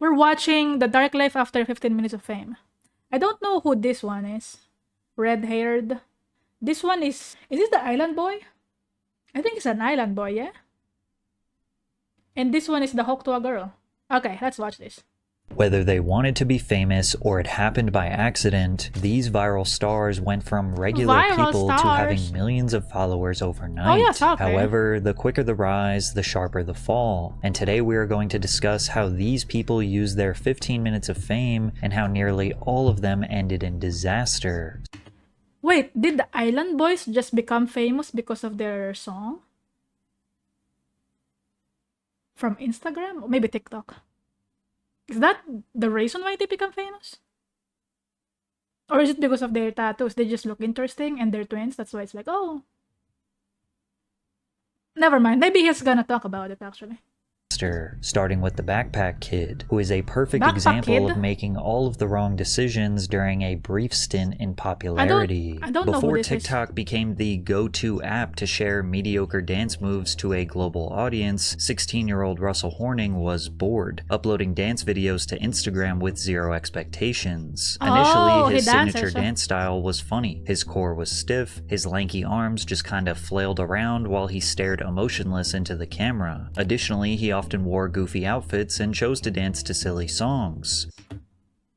We're watching The Dark Life After 15 Minutes of Fame. I don't know who this one is. Red-haired. This one is this the island boy? I think it's an island boy, yeah? And this one is the Tuah girl. Okay, let's watch this. Whether they wanted to be famous or it happened by accident, these viral stars went from regular people to having millions of followers overnight. Oh, yeah, okay. However, the quicker the rise, the sharper the fall. And today we are going to discuss how these people used their 15 minutes of fame and how nearly all of them ended in disaster. Wait, did the Island Boys just become famous because of their song? From Instagram? Or maybe TikTok? Is that the reason why they become famous? Or is it because of their tattoos? They just look interesting and they're twins. That's why it's like, oh. Never mind. Maybe he's gonna talk about it actually. Starting with the Backpack Kid, who is a perfect example of making all of the wrong decisions during a brief stint in popularity. I don't know Before who this TikTok is. became the go-to app to share mediocre dance moves to a global audience, 16-year-old Russell Horning was bored, uploading dance videos to Instagram with zero expectations. Initially, his signature dance style was funny. His core was stiff, his lanky arms just kind of flailed around while he stared emotionless into the camera. Additionally, he often wore goofy outfits and chose to dance to silly songs.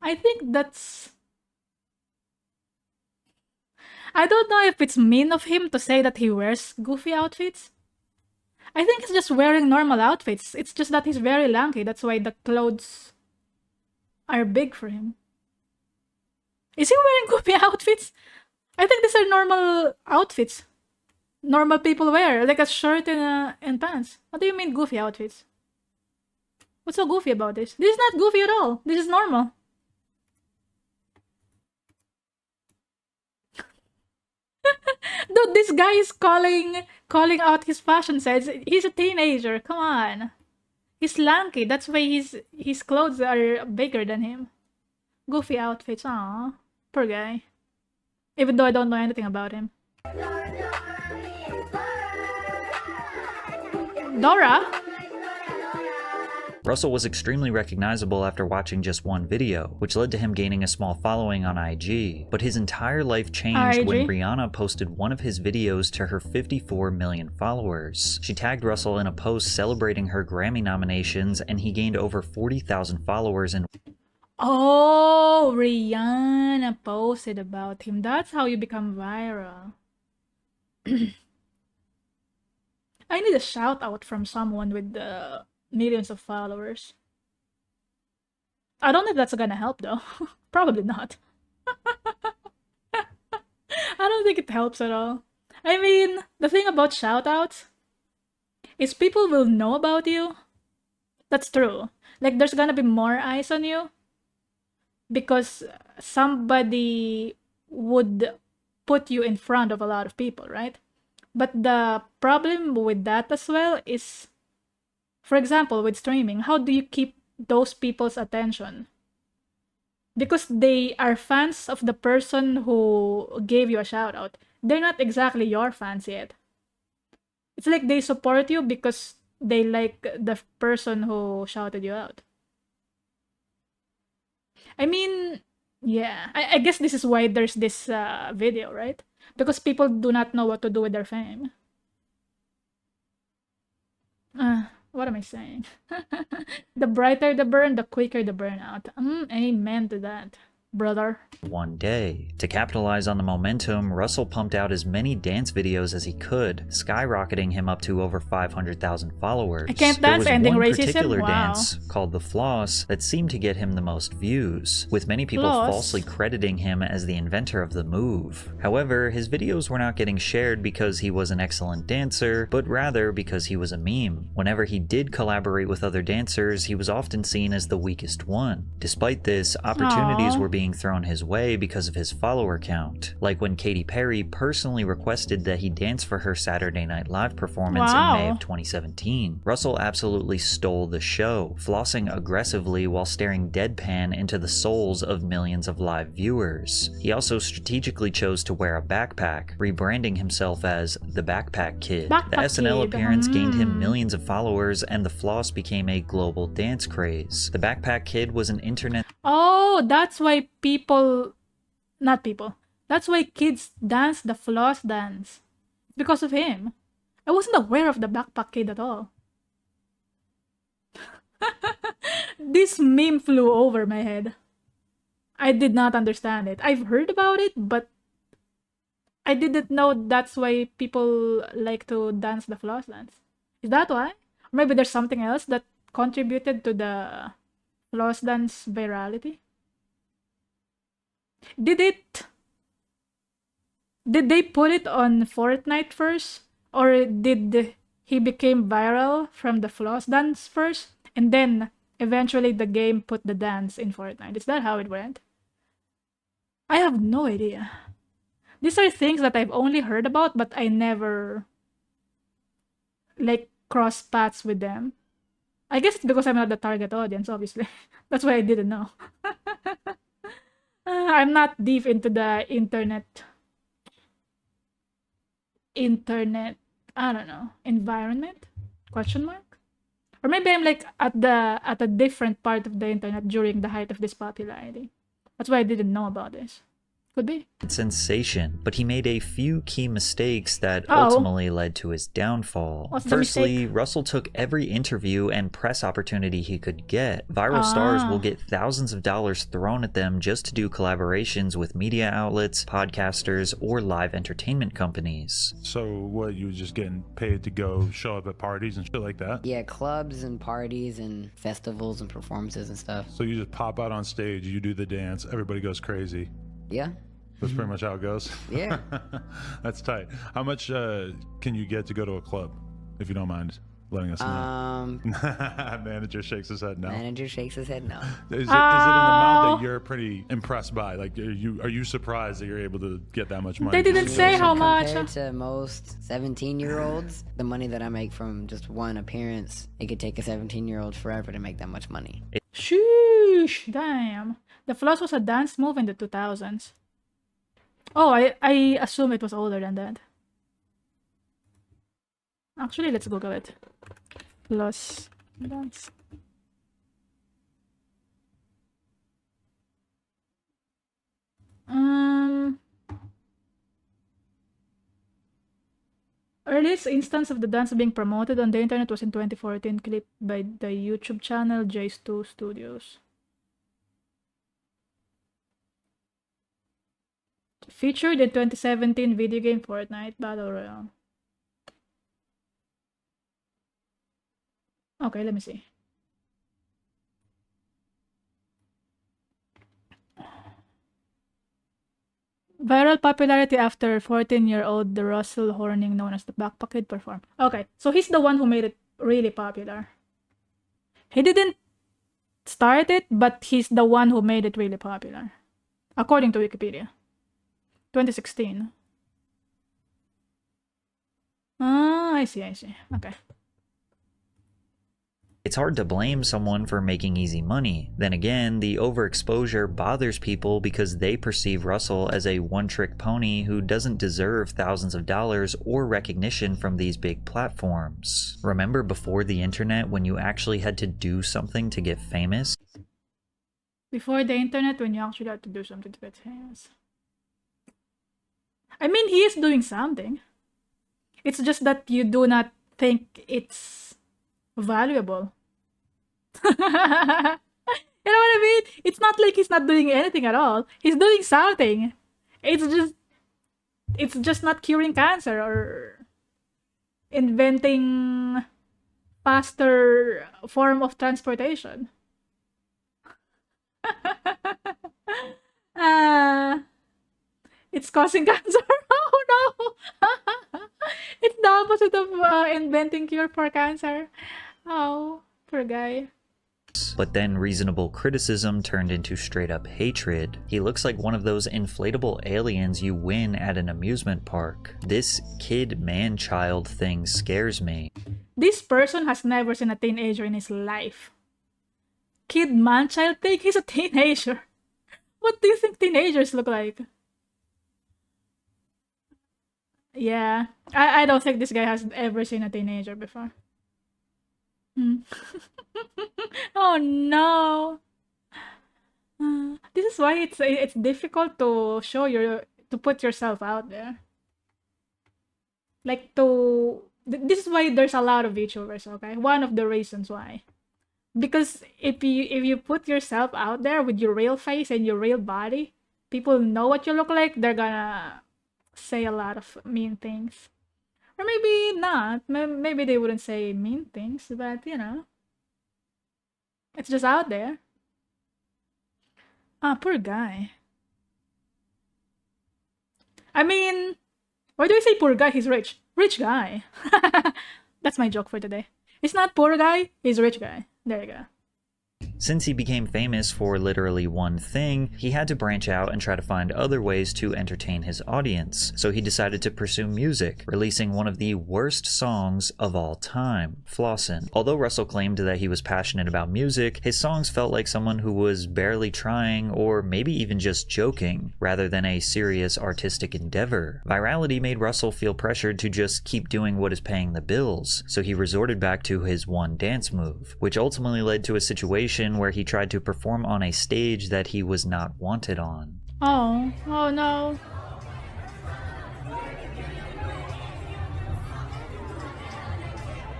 I think that's... I don't know if it's mean of him to say that he wears goofy outfits. I think he's just wearing normal outfits. It's just that he's very lanky. That's why the clothes are big for him. Is he wearing goofy outfits? I think these are normal outfits. Normal people wear, like a shirt and pants. What do you mean goofy outfits? What's so goofy about this? This is not goofy at all. This is normal. Dude, this guy is calling out his fashion sense. He's a teenager. Come on. He's lanky. That's why his clothes are bigger than him. Goofy outfits. Aww. Poor guy. Even though I don't know anything about him. Dora? Russell was extremely recognizable after watching just one video, which led to him gaining a small following on IG. But his entire life changed when Rihanna posted one of his videos to her 54 million followers. She tagged Russell in a post celebrating her Grammy nominations, and he gained over 40,000 followers in... Oh, Rihanna posted about him. That's how you become viral. I need a shout out from someone with millions of followers. I don't know if that's gonna help though. Probably not. I don't think it helps at all. I mean, the thing about shout outs is people will know about you. That's true. Like there's gonna be more eyes on you because somebody would put you in front of a lot of people, right? But the problem with that as well is, for example, with streaming, how do you keep those people's attention? Because they are fans of the person who gave you a shout out. They're not exactly your fans yet. It's like they support you because they like the person who shouted you out. I mean, yeah, I guess this is why there's this video, right? Because people do not know what to do with their fame. What am I saying? The brighter the burn, the quicker the burnout. Amen to that, brother. One day. To capitalize on the momentum, Russell pumped out as many dance videos as he could, skyrocketing him up to over 500,000 followers. I can't dance, there was ending one racism? particular Wow. dance, called the Floss, that seemed to get him the most views, with many people falsely crediting him as the inventor of the move. However, his videos were not getting shared because he was an excellent dancer, but rather because he was a meme. Whenever he did collaborate with other dancers, he was often seen as the weakest one. Despite this, opportunities were being being thrown his way because of his follower count, like when Katy Perry personally requested that he dance for her Saturday Night Live performance in May of 2017. Russell absolutely stole the show, flossing aggressively while staring deadpan into the souls of millions of live viewers. He also strategically chose to wear a backpack, rebranding himself as the Backpack Kid. The SNL appearance gained him millions of followers, and the floss became a global dance craze. The Backpack Kid was an internet... Oh, that's why that's why kids dance the floss dance. Because of him. I wasn't aware of the Backpack Kid at all. This meme flew over my head. I did not understand it. I've heard about it, but I didn't know that's why people like to dance the floss dance. Is that why? Or maybe there's something else that contributed to the floss dance virality? Did they put it on Fortnite first? Or did he become viral from the floss dance first? And then eventually the game put the dance in Fortnite. Is that how it went? I have no idea. These are things that I've only heard about, but I never like cross paths with them. I guess it's because I'm not the target audience, obviously. That's why I didn't know. I'm not deep into the internet, I don't know, environment? Question mark? Or maybe I'm like at a different part of the internet during the height of this popularity. That's why I didn't know about this. Could be. Sensation, but he made a few key mistakes that ultimately led to his downfall. Firstly, Russell took every interview and press opportunity he could get. Viral stars will get thousands of dollars thrown at them just to do collaborations with media outlets, podcasters, or live entertainment companies. So what, you were just getting paid to go show up at parties and shit like that? Yeah, clubs and parties and festivals and performances and stuff. So you just pop out on stage, you do the dance, everybody goes crazy. Yeah. That's pretty much how it goes. Yeah. That's tight. How much can you get to go to a club, if you don't mind letting us know? Manager shakes his head no. Manager shakes his head no. Is it an amount that you're pretty impressed by? Like, are you surprised that you're able to get that much money? They didn't say how much. Compared to most 17-year-olds, the money that I make from just one appearance, it could take a 17-year-old forever to make that much money. Sheesh, damn. The floss was a dance move in the 2000s. Oh, I assume it was older than that. Actually, let's Google it. Floss dance. Earliest instance of the dance being promoted on the internet was in 2014, clip by the YouTube channel J2 Studios. Featured in 2017 video game Fortnite Battle Royale. Okay, let me see. Viral popularity after 14-year-old Russell Horning, known as the Backpack Kid, performed. Okay, so he's the one who made it really popular. He didn't start it, but he's the one who made it really popular. According to Wikipedia. 2016. I see. Okay. It's hard to blame someone for making easy money. Then again, the overexposure bothers people because they perceive Russell as a one-trick pony who doesn't deserve thousands of dollars or recognition from these big platforms. Remember before the internet when you actually had to do something to get famous? Before the internet, when you actually had to do something to get famous. I mean, he is doing something. It's just that you do not think it's valuable. You know what I mean? It's not like he's not doing anything at all. He's doing something. It's just not curing cancer or inventing faster form of transportation. It's causing cancer. Oh no! It's the opposite of inventing cure for cancer. Oh, poor guy. But then reasonable criticism turned into straight up hatred. He looks like one of those inflatable aliens you win at an amusement park. This kid man child thing scares me. This person has never seen a teenager in his life. Kid man child thing? He's a teenager. What do you think teenagers look like? Yeah, I don't think this guy has ever seen a teenager before. Oh no. This is why it's difficult to to put yourself out there. Like this is why there's a lot of VTubers, okay? One of the reasons why. Because if you put yourself out there with your real face and your real body, people know what you look like, they're gonna say a lot of mean things. Or maybe not. Maybe they wouldn't say mean things, but you know. It's just out there. Ah, poor guy. I mean, why do you say poor guy? He's rich. Rich guy. That's my joke for today. He's not poor guy, he's rich guy. There you go. Since he became famous for literally one thing, he had to branch out and try to find other ways to entertain his audience. So he decided to pursue music, releasing one of the worst songs of all time, Flossin'. Although Russell claimed that he was passionate about music, his songs felt like someone who was barely trying or maybe even just joking, rather than a serious artistic endeavor. Virality made Russell feel pressured to just keep doing what is paying the bills, so he resorted back to his one dance move, which ultimately led to a situation where he tried to perform on a stage that he was not wanted on. Oh no.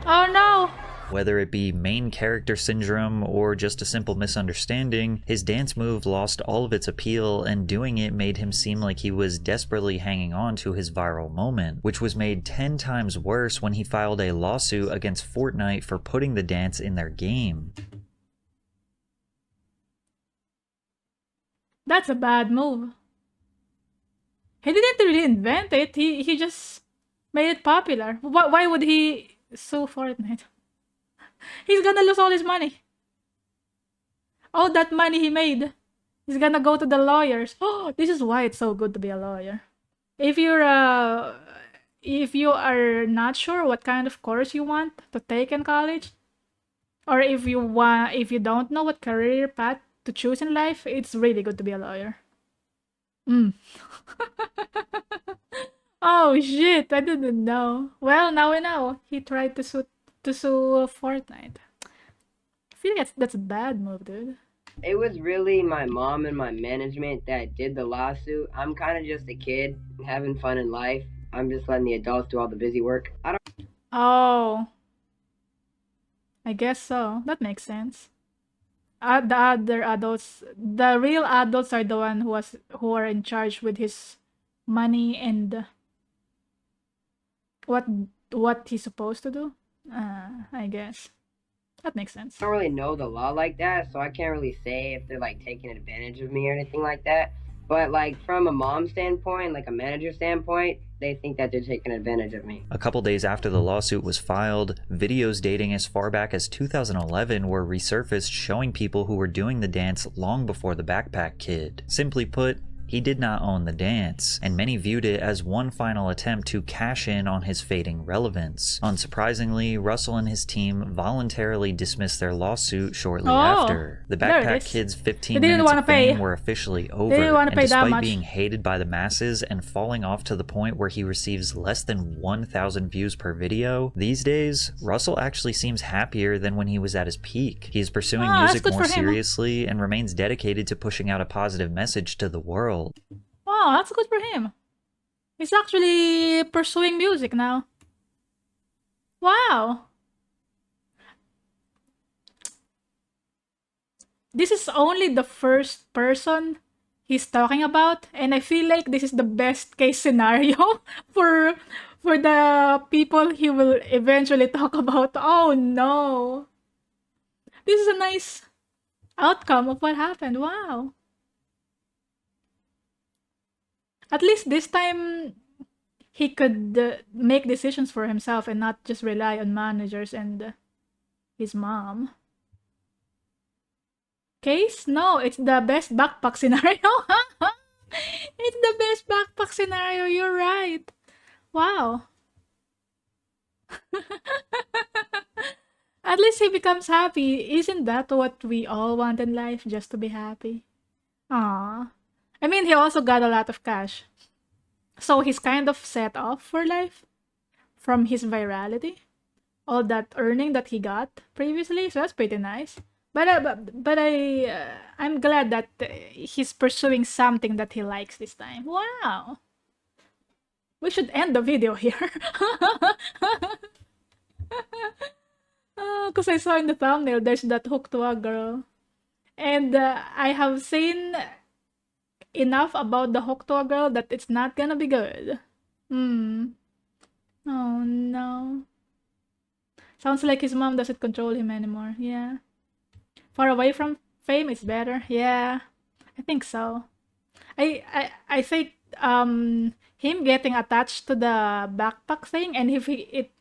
Oh no! Whether it be main character syndrome or just a simple misunderstanding, his dance move lost all of its appeal, and doing it made him seem like he was desperately hanging on to his viral moment, which was made 10 times worse when he filed a lawsuit against Fortnite for putting the dance in their game. That's a bad move. He didn't really invent it, he just made it popular. Why would he sue Fortnite? He's gonna lose all his money. All that money he made, he's gonna go to the lawyers. Oh, this is why it's so good to be a lawyer. If you are not sure what kind of course you want to take in college, or if you don't know what career path to choose in life, it's really good to be a lawyer. Oh shit, I didn't know. Well, now we know. He tried to sue Fortnite. I feel like that's a bad move, dude. It was really my mom and my management that did the lawsuit. I'm kind of just a kid having fun in life. I'm just letting the adults do all the busy work. Oh, I guess so. That makes sense. The other adults, the real adults, are the one who are in charge with his money and what he's supposed to do. I guess that makes sense. I don't really know the law like that, so I can't really say if they're like taking advantage of me or anything like that. But like from a mom standpoint, like a manager standpoint, they think that they're taking advantage of me. A couple days after the lawsuit was filed, videos dating as far back as 2011 were resurfaced showing people who were doing the dance long before the Backpack Kid. Simply put, he did not own the dance, and many viewed it as one final attempt to cash in on his fading relevance. Unsurprisingly, Russell and his team voluntarily dismissed their lawsuit shortly after. The Backpack Kid's 15 minutes of fame were officially over, and despite being hated by the masses and falling off to the point where he receives less than 1,000 views per video, these days, Russell actually seems happier than when he was at his peak. He is pursuing music more seriously and remains dedicated to pushing out a positive message to the world. Wow, that's good for him. He's actually pursuing music now. Wow. This is only the first person he's talking about, and I feel like this is the best case scenario for the people he will eventually talk about. Oh no. This is a nice outcome of what happened. Wow. At least this time, he could make decisions for himself and not just rely on managers and his mom. Case? No, it's the best backpack scenario. It's the best backpack scenario. You're right. Wow. At least he becomes happy. Isn't that what we all want in life? Just to be happy. Aww. I mean, he also got a lot of cash. So he's kind of set off for life from his virality. All that earning that he got previously. So that's pretty nice. I'm glad that he's pursuing something that he likes this time. Wow. We should end the video here. Because I saw in the thumbnail, there's that hook to a girl. And I have seen enough about the hook to a girl that it's not gonna be good. Oh no. Sounds like his mom doesn't control him anymore. Yeah. Far away from fame is better. Yeah. I think so. I think him getting attached to the backpack thing, and if he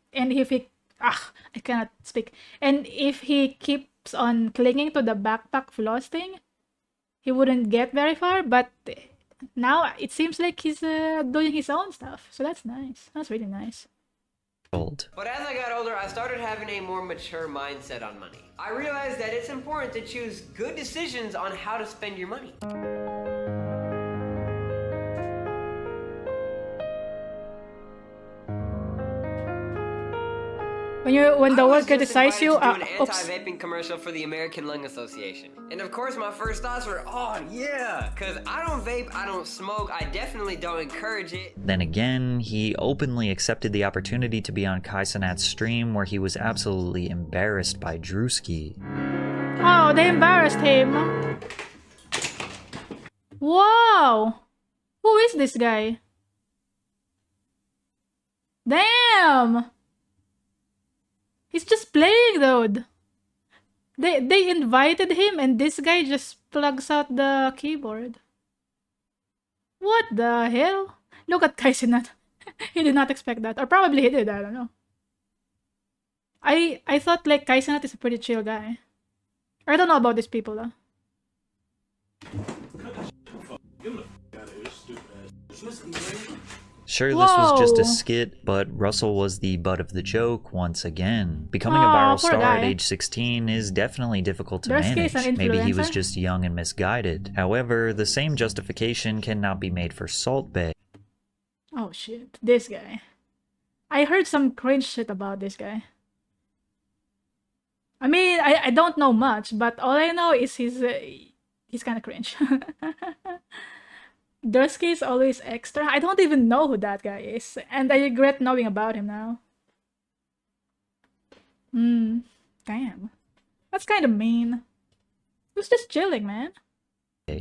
I cannot speak. And if he keeps on clinging to the backpack floss thing, he wouldn't get very far. But now it seems like he's doing his own stuff. So that's nice. That's really nice. But as I got older, I started having a more mature mindset on money. I realized that it's important to choose good decisions on how to spend your money. When the world criticizes you, do an anti-vaping commercial for the American Lung Association. And of course my first thoughts were, oh yeah, cause I don't vape, I don't smoke, I definitely don't encourage it. Then again, he openly accepted the opportunity to be on Kaisenat's stream where he was absolutely embarrassed by Drewski. Oh, they embarrassed him. Wow. Who is this guy? Damn. He's just playing, dude. They invited him, and this guy just plugs out the keyboard. What the hell? Look at Kaisenat. He did not expect that. Or probably he did, I don't know. I thought like Kaisenat is a pretty chill guy. I don't know about these people though. Sure, this was just a skit, but Russell was the butt of the joke once again. Becoming a viral star at age 16 is definitely difficult to manage. Maybe he was just young and misguided. However, the same justification cannot be made for Salt Bae. Oh shit, this guy. I heard some cringe shit about this guy. I mean, I don't know much, but all I know is he's kind of cringe. Dusky is always extra. I don't even know who that guy is, and I regret knowing about him now. Damn. That's kind of mean. He was just chilling, man.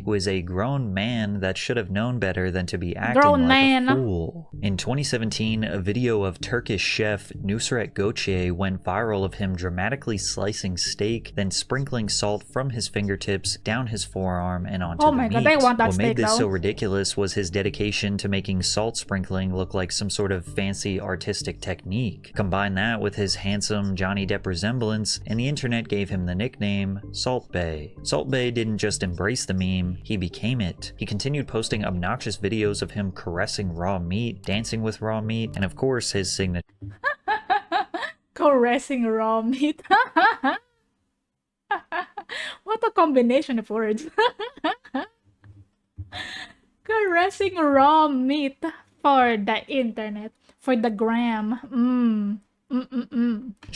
Who is a grown man that should have known better than to be acting like a fool. In 2017, a video of Turkish chef Nusret Göçe went viral of him dramatically slicing steak, then sprinkling salt from his fingertips down his forearm and onto the meat. God, I want that what steak, made this so ridiculous was his dedication to making salt sprinkling look like some sort of fancy artistic technique. Combine that with his handsome Johnny Depp resemblance, and the internet gave him the nickname Salt Bae. Salt Bae didn't just embrace the meme, he became it. He continued posting obnoxious videos of him caressing raw meat, dancing with raw meat, and of course his signature caressing raw meat. What a combination of words. Caressing raw meat for the internet, for the gram.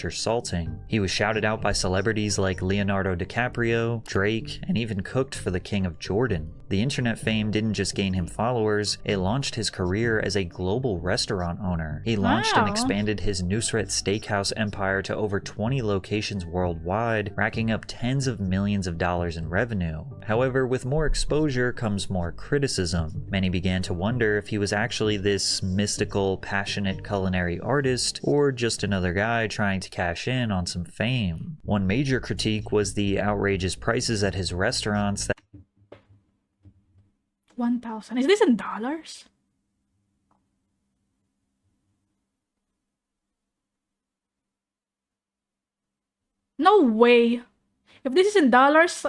salting. He was shouted out by celebrities like Leonardo DiCaprio, Drake, and even cooked for the King of Jordan. The internet fame didn't just gain him followers, it launched his career as a global restaurant owner. He launched and expanded his Nusret Steakhouse empire to over 20 locations worldwide, racking up tens of millions of dollars in revenue. However, with more exposure comes more criticism. Many began to wonder if he was actually this mystical, passionate culinary artist, or just another guy trying to cash in on some fame. One major critique was the outrageous prices at his restaurants that 1,000. Is this in dollars? No way. If this is in dollars,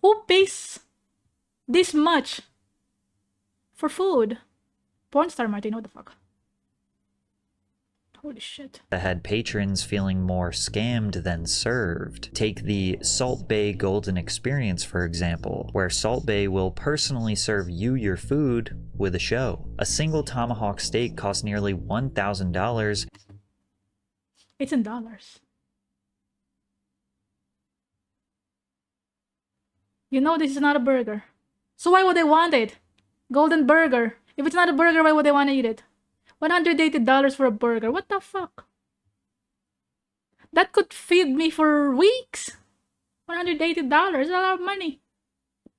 Who pays this much for food? Porn star Martin, what the fuck? Holy shit. That had patrons feeling more scammed than served. Take the Salt Bae Golden Experience, for example, where Salt Bae will personally serve you your food with a show. A single tomahawk steak costs nearly $1,000. It's in dollars. You know this is not a burger. So why would they want it? Golden burger. If it's not a burger, why would they want to eat it? $180 for a burger. What the fuck? That could feed me for weeks. $180 is a lot of money.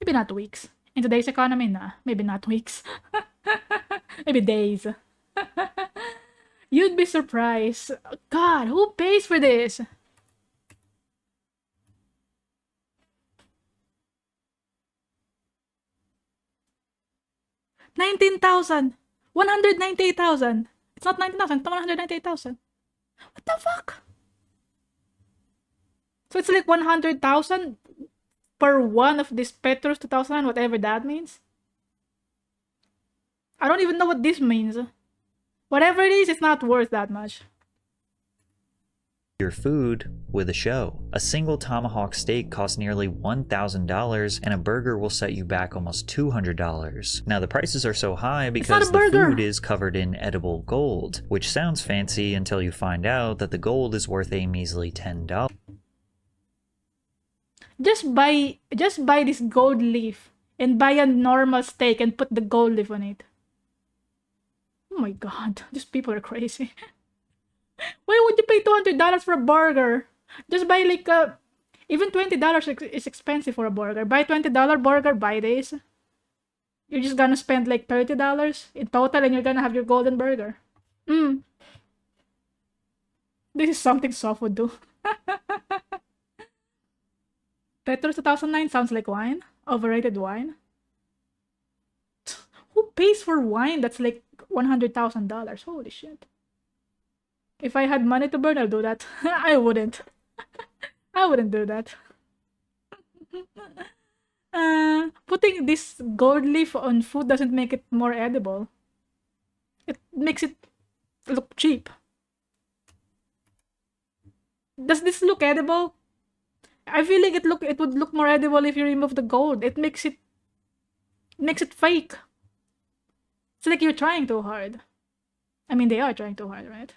Maybe not weeks. In today's economy, nah. Maybe not weeks. Maybe days. You'd be surprised. God, who pays for this? $19,000. 198,000. It's not 90,000, it's 198,000. What the fuck? So it's like 100,000 per one of these Petrus 2000, whatever that means. I don't even know what this means. Whatever it is, it's not worth that much. Your food with a show. A single tomahawk steak costs nearly $1,000 and a burger will set you back almost $200. Now the prices are so high because the food is covered in edible gold, which sounds fancy until you find out that the gold is worth a measly $10. Just buy this gold leaf and buy a normal steak and put the gold leaf on it. Oh my god, these people are crazy. Why would you pay $200 for a burger? Just buy like even $20 is expensive for a burger. Buy $20 burger, buy this. You're just gonna spend like $30 in total and you're gonna have your golden burger. This is something soft would do. Petrus 2009 sounds like wine. Overrated wine. Who pays for wine that's like $100,000? Holy shit. If I had money to burn, I'll do that. I wouldn't. I wouldn't do that. Putting this gold leaf on food doesn't make it more edible. It makes it look cheap. Does this look edible? I feel like it would look more edible if you remove the gold. It makes it fake. It's like you're trying too hard. I mean, they are trying too hard, right?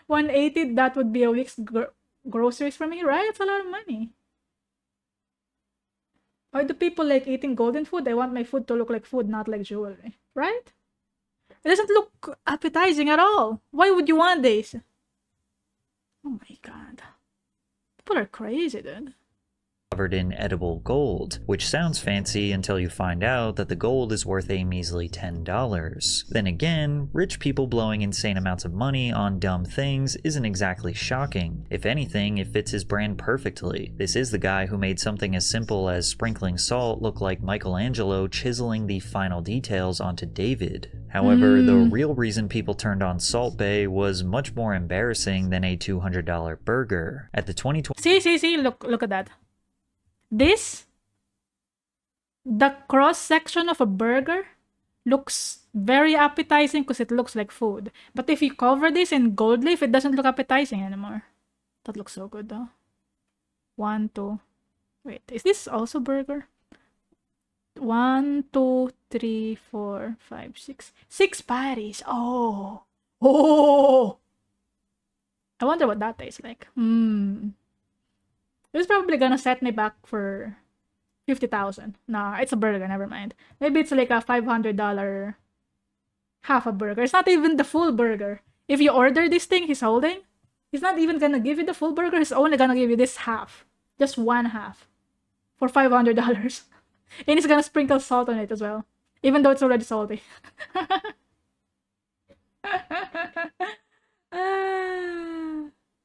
180, that would be a week's groceries for me, right? It's a lot of money. Why do people like eating golden food? I want my food to look like food, not like jewelry, right? It doesn't look appetizing at all. Why would you want this? Oh my god. People are crazy, dude. Covered in edible gold, which sounds fancy until you find out that the gold is worth a measly $10. Then again, rich people blowing insane amounts of money on dumb things isn't exactly shocking. If anything, it fits his brand perfectly. This is the guy who made something as simple as sprinkling salt look like Michelangelo chiseling the final details onto David. However, the real reason people turned on Salt Bae was much more embarrassing than a $200 burger. At the 2020 See, look at that. This, the cross section of a burger looks very appetizing because it looks like food. But if you cover this in gold leaf, it doesn't look appetizing anymore. That looks so good though. 1, 2. Wait, is this also burger? 1, 2, 3, 4, 5, 6. 6 patties. Oh. I wonder what that tastes like. This is probably gonna set me back for 50,000. Nah, it's a burger, never mind. Maybe it's like a $500 half a burger. It's not even the full burger. If you order this thing he's holding, he's not even gonna give you the full burger. He's only gonna give you this half. Just one half. For $500. And he's gonna sprinkle salt on it as well. Even though it's already salty.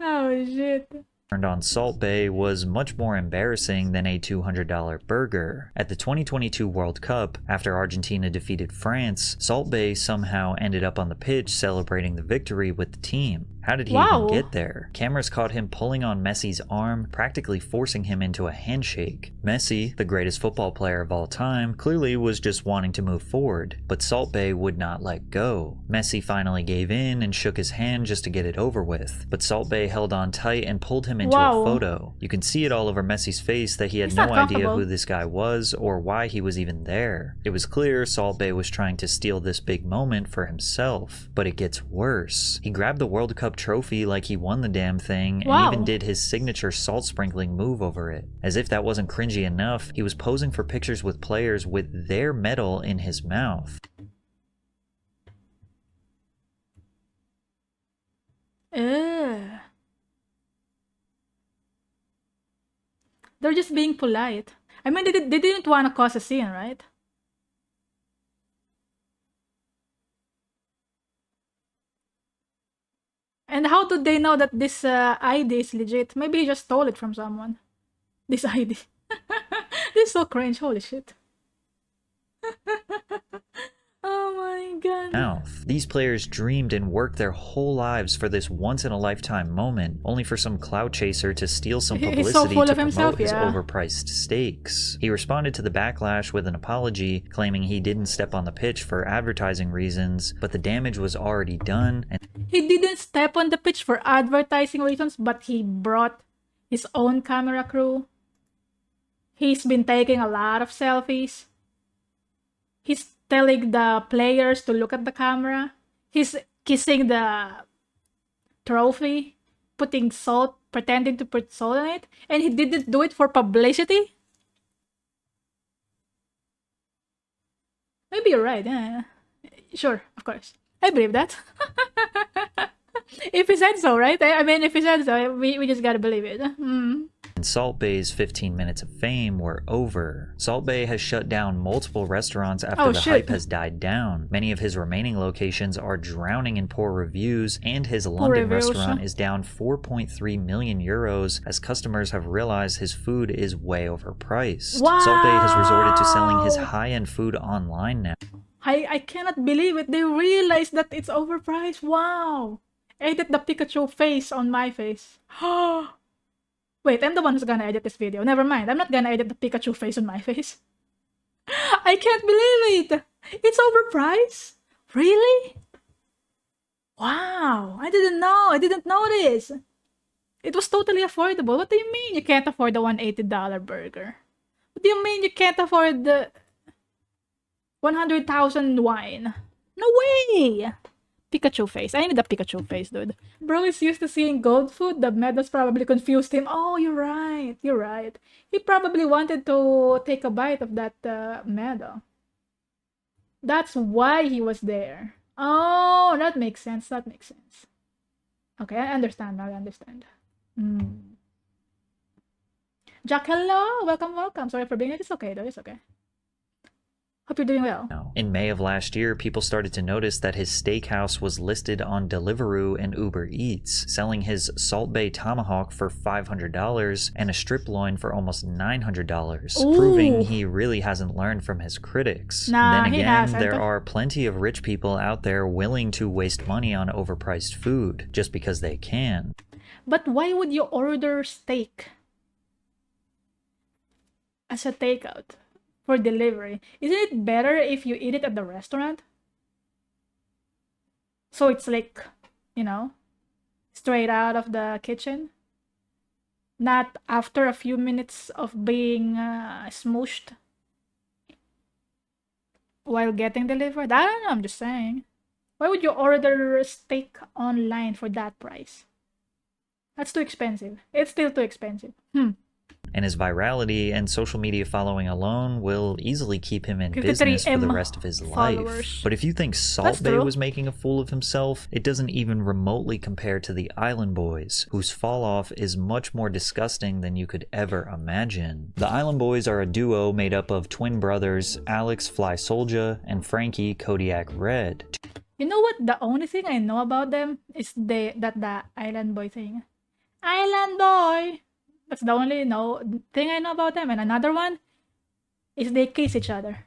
Oh shit. Turned on Salt Bae was much more embarrassing than a $200 burger. At the 2022 World Cup, after Argentina defeated France, Salt Bae somehow ended up on the pitch celebrating the victory with the team. How did he even Wow. get there? Cameras caught him pulling on Messi's arm, practically forcing him into a handshake. Messi, the greatest football player of all time, clearly was just wanting to move forward, but Salt Bae would not let go. Messi finally gave in and shook his hand just to get it over with, but Salt Bae held on tight and pulled him into Wow. a photo. You can see it all over Messi's face that he had He's no not idea comfortable. who this guy was or why he was even there. It was clear Salt Bae was trying to steal this big moment for himself, but it gets worse. He grabbed the World Cup trophy like he won the damn thing, and Wow. even did his signature salt sprinkling move over it. As if that wasn't cringy enough, he was posing for pictures with players with their medal in his mouth. Ugh. They're just being polite. I mean, they didn't want to cause a scene, right? And how do they know that this ID is legit? Maybe he just stole it from someone. This ID. This is so cringe. Holy shit. Oh my god. Mouth. These players dreamed and worked their whole lives for this once-in-a-lifetime moment, only for some clout chaser to steal some He's publicity so full to of himself, promote his yeah. overpriced steaks. He responded to the backlash with an apology, claiming he didn't step on the pitch for advertising reasons, but the damage was already done, and He didn't step on the pitch for advertising reasons, but he brought his own camera crew. He's been taking a lot of selfies. He's telling the players to look at the camera. He's kissing the trophy, putting salt, pretending to put salt on it, and he didn't do it for publicity. Maybe you're right. Yeah. Sure, of course. I believe that. If he said so, right? I mean, if he said so, we just gotta believe it. Salt Bae's 15 minutes of fame were over. Salt Bae has shut down multiple restaurants after the hype has died down. Many of his remaining locations are drowning in poor reviews, and his London reviews, restaurant is down 4.3 million euros as customers have realized his food is way overpriced. Wow. Salt Bae has resorted to selling his high-end food online now. I cannot believe it. They realized that it's overpriced. Wow. Edit the Pikachu face on my face. Wait, I'm the one who's gonna edit this video. Never mind. I'm not gonna edit the Pikachu face on my face. I can't believe it. It's overpriced. Really? Wow. I didn't know. I didn't notice. It was totally affordable. What do you mean you can't afford the $180 burger? What do you mean you can't afford the 100,000 wine? No way! Pikachu face. I need a Pikachu face, dude. Bro is used to seeing gold food. The medals probably confused him. Oh, you're right. You're right. He probably wanted to take a bite of that medal. That's why he was there. Oh, that makes sense. That makes sense. Okay, I understand now. I understand. Jack, hello. Welcome, welcome. Sorry for being late. It's okay, though. It's okay. Hope you're doing well. In May of last year, people started to notice that his steakhouse was listed on Deliveroo and Uber Eats, selling his Salt Bae tomahawk for $500 and a strip loin for almost $900, proving he really hasn't learned from his critics. Nah, then he again, hasn't. there are plenty of rich people out there willing to waste money on overpriced food just because they can. But why would you order steak as a takeout? For delivery. Isn't it better if you eat it at the restaurant? So it's like, you know, straight out of the kitchen? Not after a few minutes of being smooshed while getting delivered? I don't know, I'm just saying. Why would you order steak online for that price? That's too expensive. It's still too expensive. And his virality and social media following alone will easily keep him in 53 business for the M rest of his followers. life. But if you think Salt That's Bae true. was making a fool of himself, it doesn't even remotely compare to the Island Boys, whose fall off is much more disgusting than you could ever imagine. The Island Boys are a duo made up of twin brothers Alex Fly Soldier and Frankie Kodiak Red. You know what? The only thing I know about them is the Island Boy thing. Island Boy! That's the only thing I know about them. And another one is they kiss each other.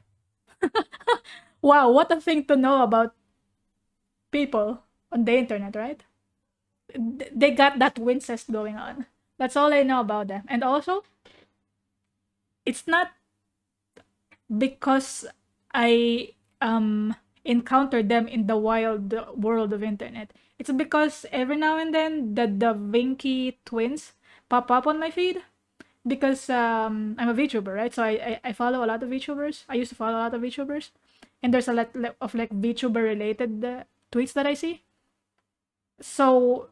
Wow, what a thing to know about people on the internet, right? they got that Wincest going on. That's all I know about them. And also, it's not because I encountered them in the wild world of internet. It's because every now and then the Vinky twins pop up on my feed because I'm a VTuber, right? So I follow a lot of VTubers. I used to follow a lot of VTubers, and there's a lot of like VTuber related tweets that I see. So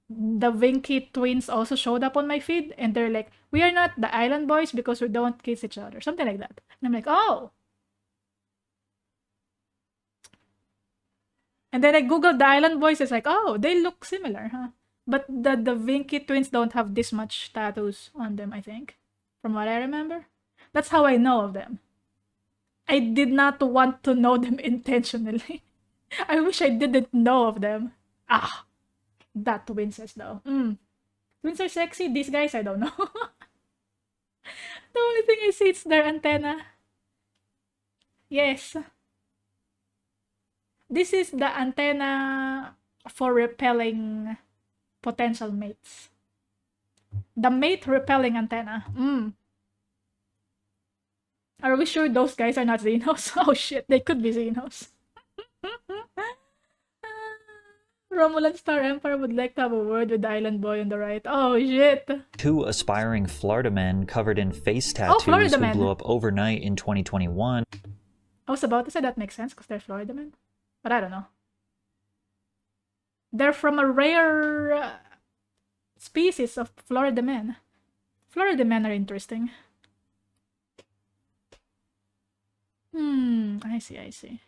the Vinky twins also showed up on my feed, and they're like, "We are not the Island Boys because we don't kiss each other," something like that. And I'm like, "Oh." And then I googled the Island Boys. It's like, "Oh, they look similar, huh?" But the Vinky twins don't have this much tattoos on them, I think, from what I remember. That's how I know of them. I did not want to know them intentionally. I wish I didn't know of them. Ah, that Twinses though. Twins are sexy. These guys, I don't know. The only thing I see is their antenna. Yes. This is the antenna for repelling potential mates. The mate repelling antenna. Are we sure those guys are not Xenos? Oh shit, they could be Xenos. Romulan Star Empire would like to have a word with the island boy on the right. Oh shit. 2 aspiring Florida men covered in face tattoos who blew up overnight in 2021. I was about to say that makes sense because they're Florida men. But I don't know. They're from a rare species of Florida men. Florida men are interesting. I see.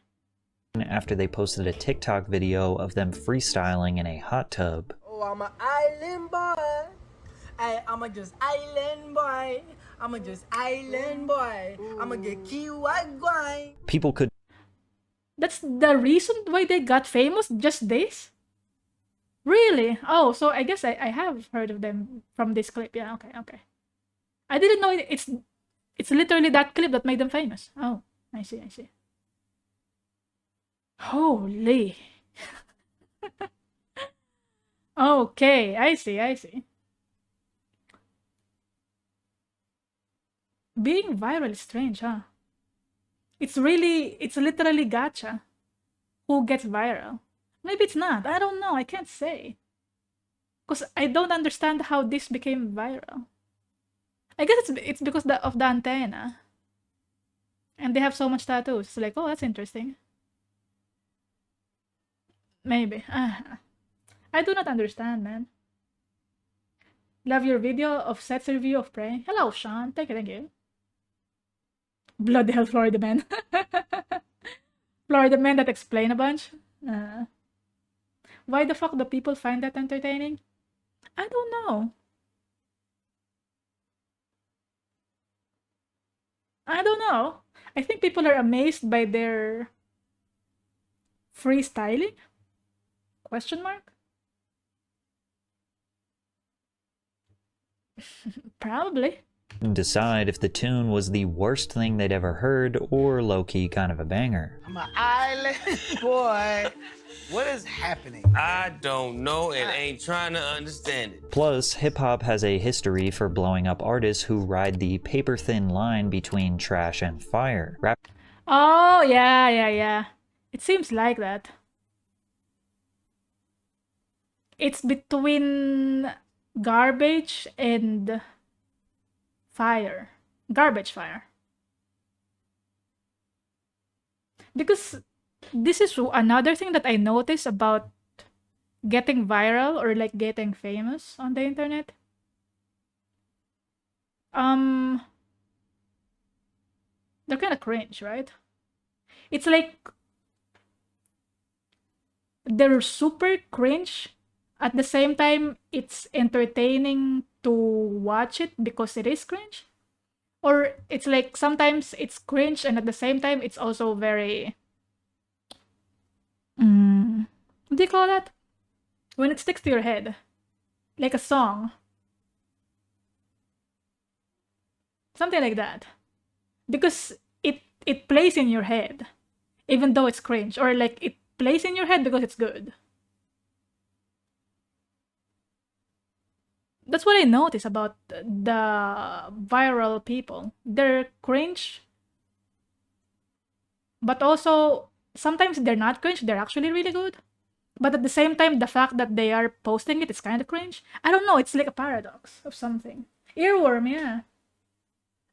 After they posted a TikTok video of them freestyling in a hot tub. Oh, I'm an island boy. I'm just island boy. I'm just island boy. I'ma get kiwi. People could. That's the reason why they got famous? Just this? Really? Oh, so I guess I have heard of them from this clip. Yeah, okay. I didn't know it's literally that clip that made them famous. Oh, I see. Holy. Okay, I see. Being viral is strange, huh? It's literally gacha. Who gets viral? Maybe it's not. I don't know. I can't say. Because I don't understand how this became viral. I guess it's because of the antenna. And they have so much tattoos. It's like, oh, that's interesting. Maybe. I do not understand, man. Love your video of Set's review of Prey. Hello, Sean. Thank you. Bloody hell, Florida man. Florida men that explain a bunch. Why the fuck do people find that entertaining? I don't know. I think people are amazed by their freestyling? Question mark? Probably. Decide if the tune was the worst thing they'd ever heard or low-key kind of a banger. I'm an island boy. What is happening? I don't know and ain't trying to understand it. Plus, hip-hop has a history for blowing up artists who ride the paper-thin line between trash and fire. Oh, yeah. It seems like that. It's between garbage and fire. Garbage fire. Because this is another thing that I noticed about getting viral or like getting famous on the internet. They're kind of cringe, right? It's like they're super cringe. At the same time, it's entertaining to watch it because it is cringe. Or it's like sometimes it's cringe and at the same time it's also very... what do you call that? When it sticks to your head. Like a song. Something like that. Because it plays in your head. Even though it's cringe. Or like it plays in your head because it's good. That's what I notice about the viral people. They're cringe, but also sometimes they're not cringe, they're actually really good. But at the same time, the fact that they are posting it is kind of cringe. I don't know, it's like a paradox of something. Earworm, yeah.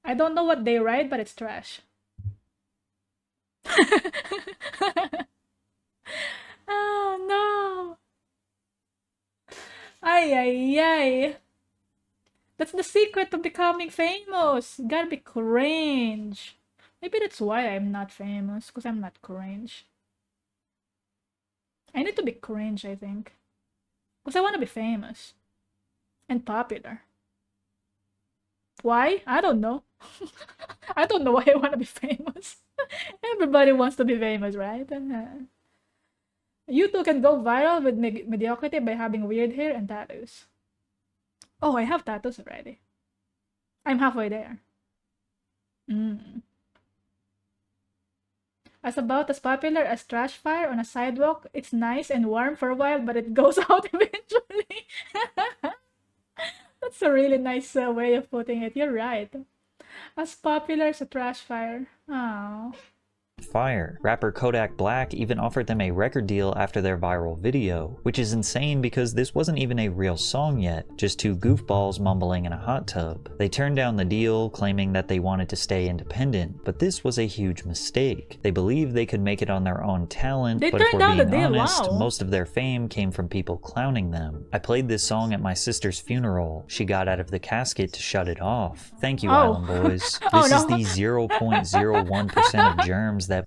I don't know what they write, but it's trash. Oh no. Ay, ay, ay. That's the secret of becoming famous. Gotta be cringe. Maybe that's why I'm not famous, because I'm not cringe. I need to be cringe, I think. Because I want to be famous. And popular. Why? I don't know. I don't know why I want to be famous. Everybody wants to be famous, right? You too can go viral with mediocrity by having weird hair and tattoos. Oh, I have tattoos already. I'm halfway there. As about as popular as trash fire on a sidewalk, it's nice and warm for a while, but it goes out eventually. That's a really nice way of putting it. You're right. As popular as a trash fire. Oh. Fire. Rapper Kodak Black even offered them a record deal after their viral video, which is insane because this wasn't even a real song yet, just two goofballs mumbling in a hot tub. They turned down the deal, claiming that they wanted to stay independent, but this was a huge mistake. They believed they could make it on their own talent, but if we're being honest, most of their fame came from people clowning them. I played this song at my sister's funeral. She got out of the casket to shut it off. Thank you, Island Boys. This is the 0.01% of germs that...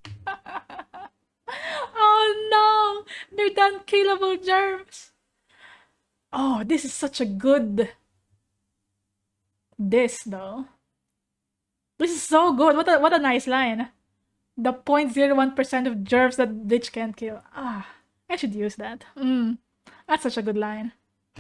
Oh no! They're the unkillable germs! Oh, this is such a good... This, though. This is so good. What a nice line. The 0.01% of germs that bleach can't kill. Ah, I should use that. That's such a good line.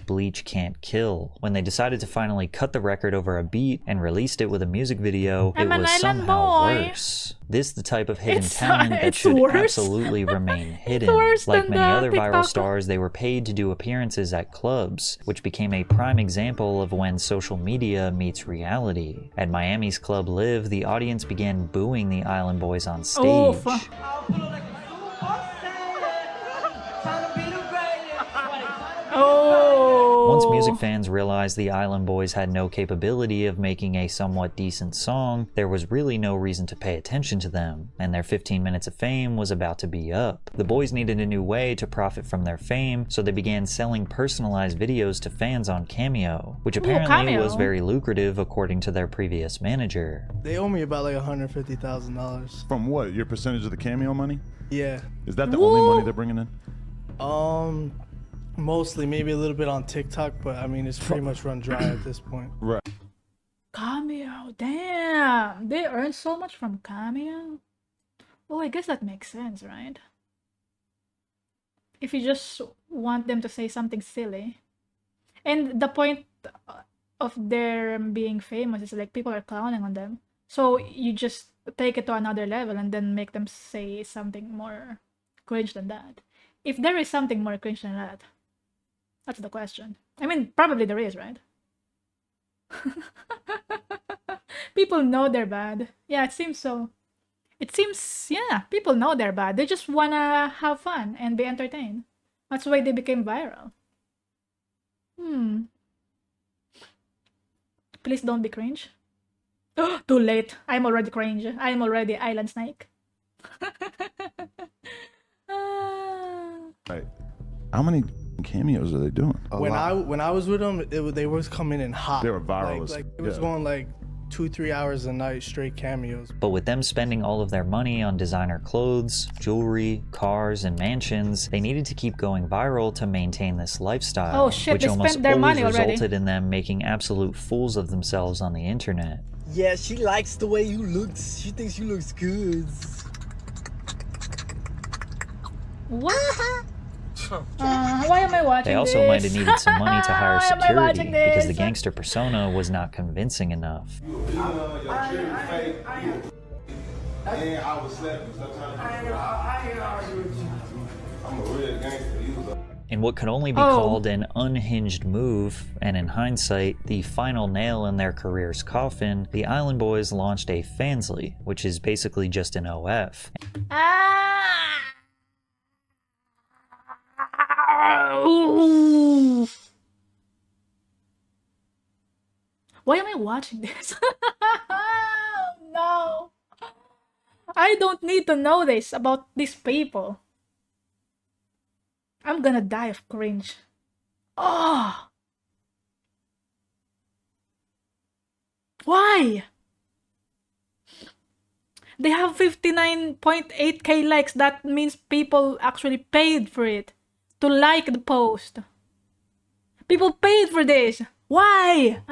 Bleach can't kill. When they decided to finally cut the record over a beat and released it with a music video, it was somehow worse. This the type of hidden talent that should absolutely remain hidden. Like many other viral stars, they were paid to do appearances at clubs, which became a prime example of when social media meets reality. At Miami's Club Live, the audience began booing the Island Boys on stage. Once music fans realized the Island Boys had no capability of making a somewhat decent song, there was really no reason to pay attention to them, and their 15 minutes of fame was about to be up. The boys needed a new way to profit from their fame, so they began selling personalized videos to fans on Cameo, which apparently was very lucrative according to their previous manager. They owe me about like $150,000. From what? Your percentage of the Cameo money? Yeah. Is that the only money they're bringing in? Mostly, maybe a little bit on TikTok, but I mean, it's pretty much run dry at this point. Right. Cameo, damn, they earn so much from Cameo. Oh, I guess that makes sense, right? If you just want them to say something silly. And the point of their being famous is like people are clowning on them. So you just take it to another level and then make them say something more cringe than that. If there is something more cringe than that, that's the question. I mean, probably there is, right? People know they're bad. Yeah, it seems so. It seems, yeah, people know they're bad. They just wanna have fun and be entertained. That's why they became viral. Please don't be cringe. Too late. I'm already cringe. I'm already Island Snake. Right. How many cameos are they doing? When I was with them, they was coming in hot. They were viral. Like it was going like 2-3 hours a night straight cameos. But with them spending all of their money on designer clothes, jewelry, cars, and mansions, they needed to keep going viral to maintain this lifestyle. Oh shit, which they almost spent their money always already. resulted in them making absolute fools of themselves on the internet. Yeah, she likes the way you look. She thinks you looks good. What? Why am I watching They also this? might have needed some money to hire Why am I security watching because the this? gangster persona was not convincing enough. In what could only be called an unhinged move, and in hindsight, the final nail in their career's coffin, the Island Boys launched a Fansly, which is basically just an OF. Why am I watching this? No. I don't need to know this about these people. I'm gonna die of cringe. Oh! Why? They have 59.8k likes. That means people actually paid for it to like the post. People paid for this. Why?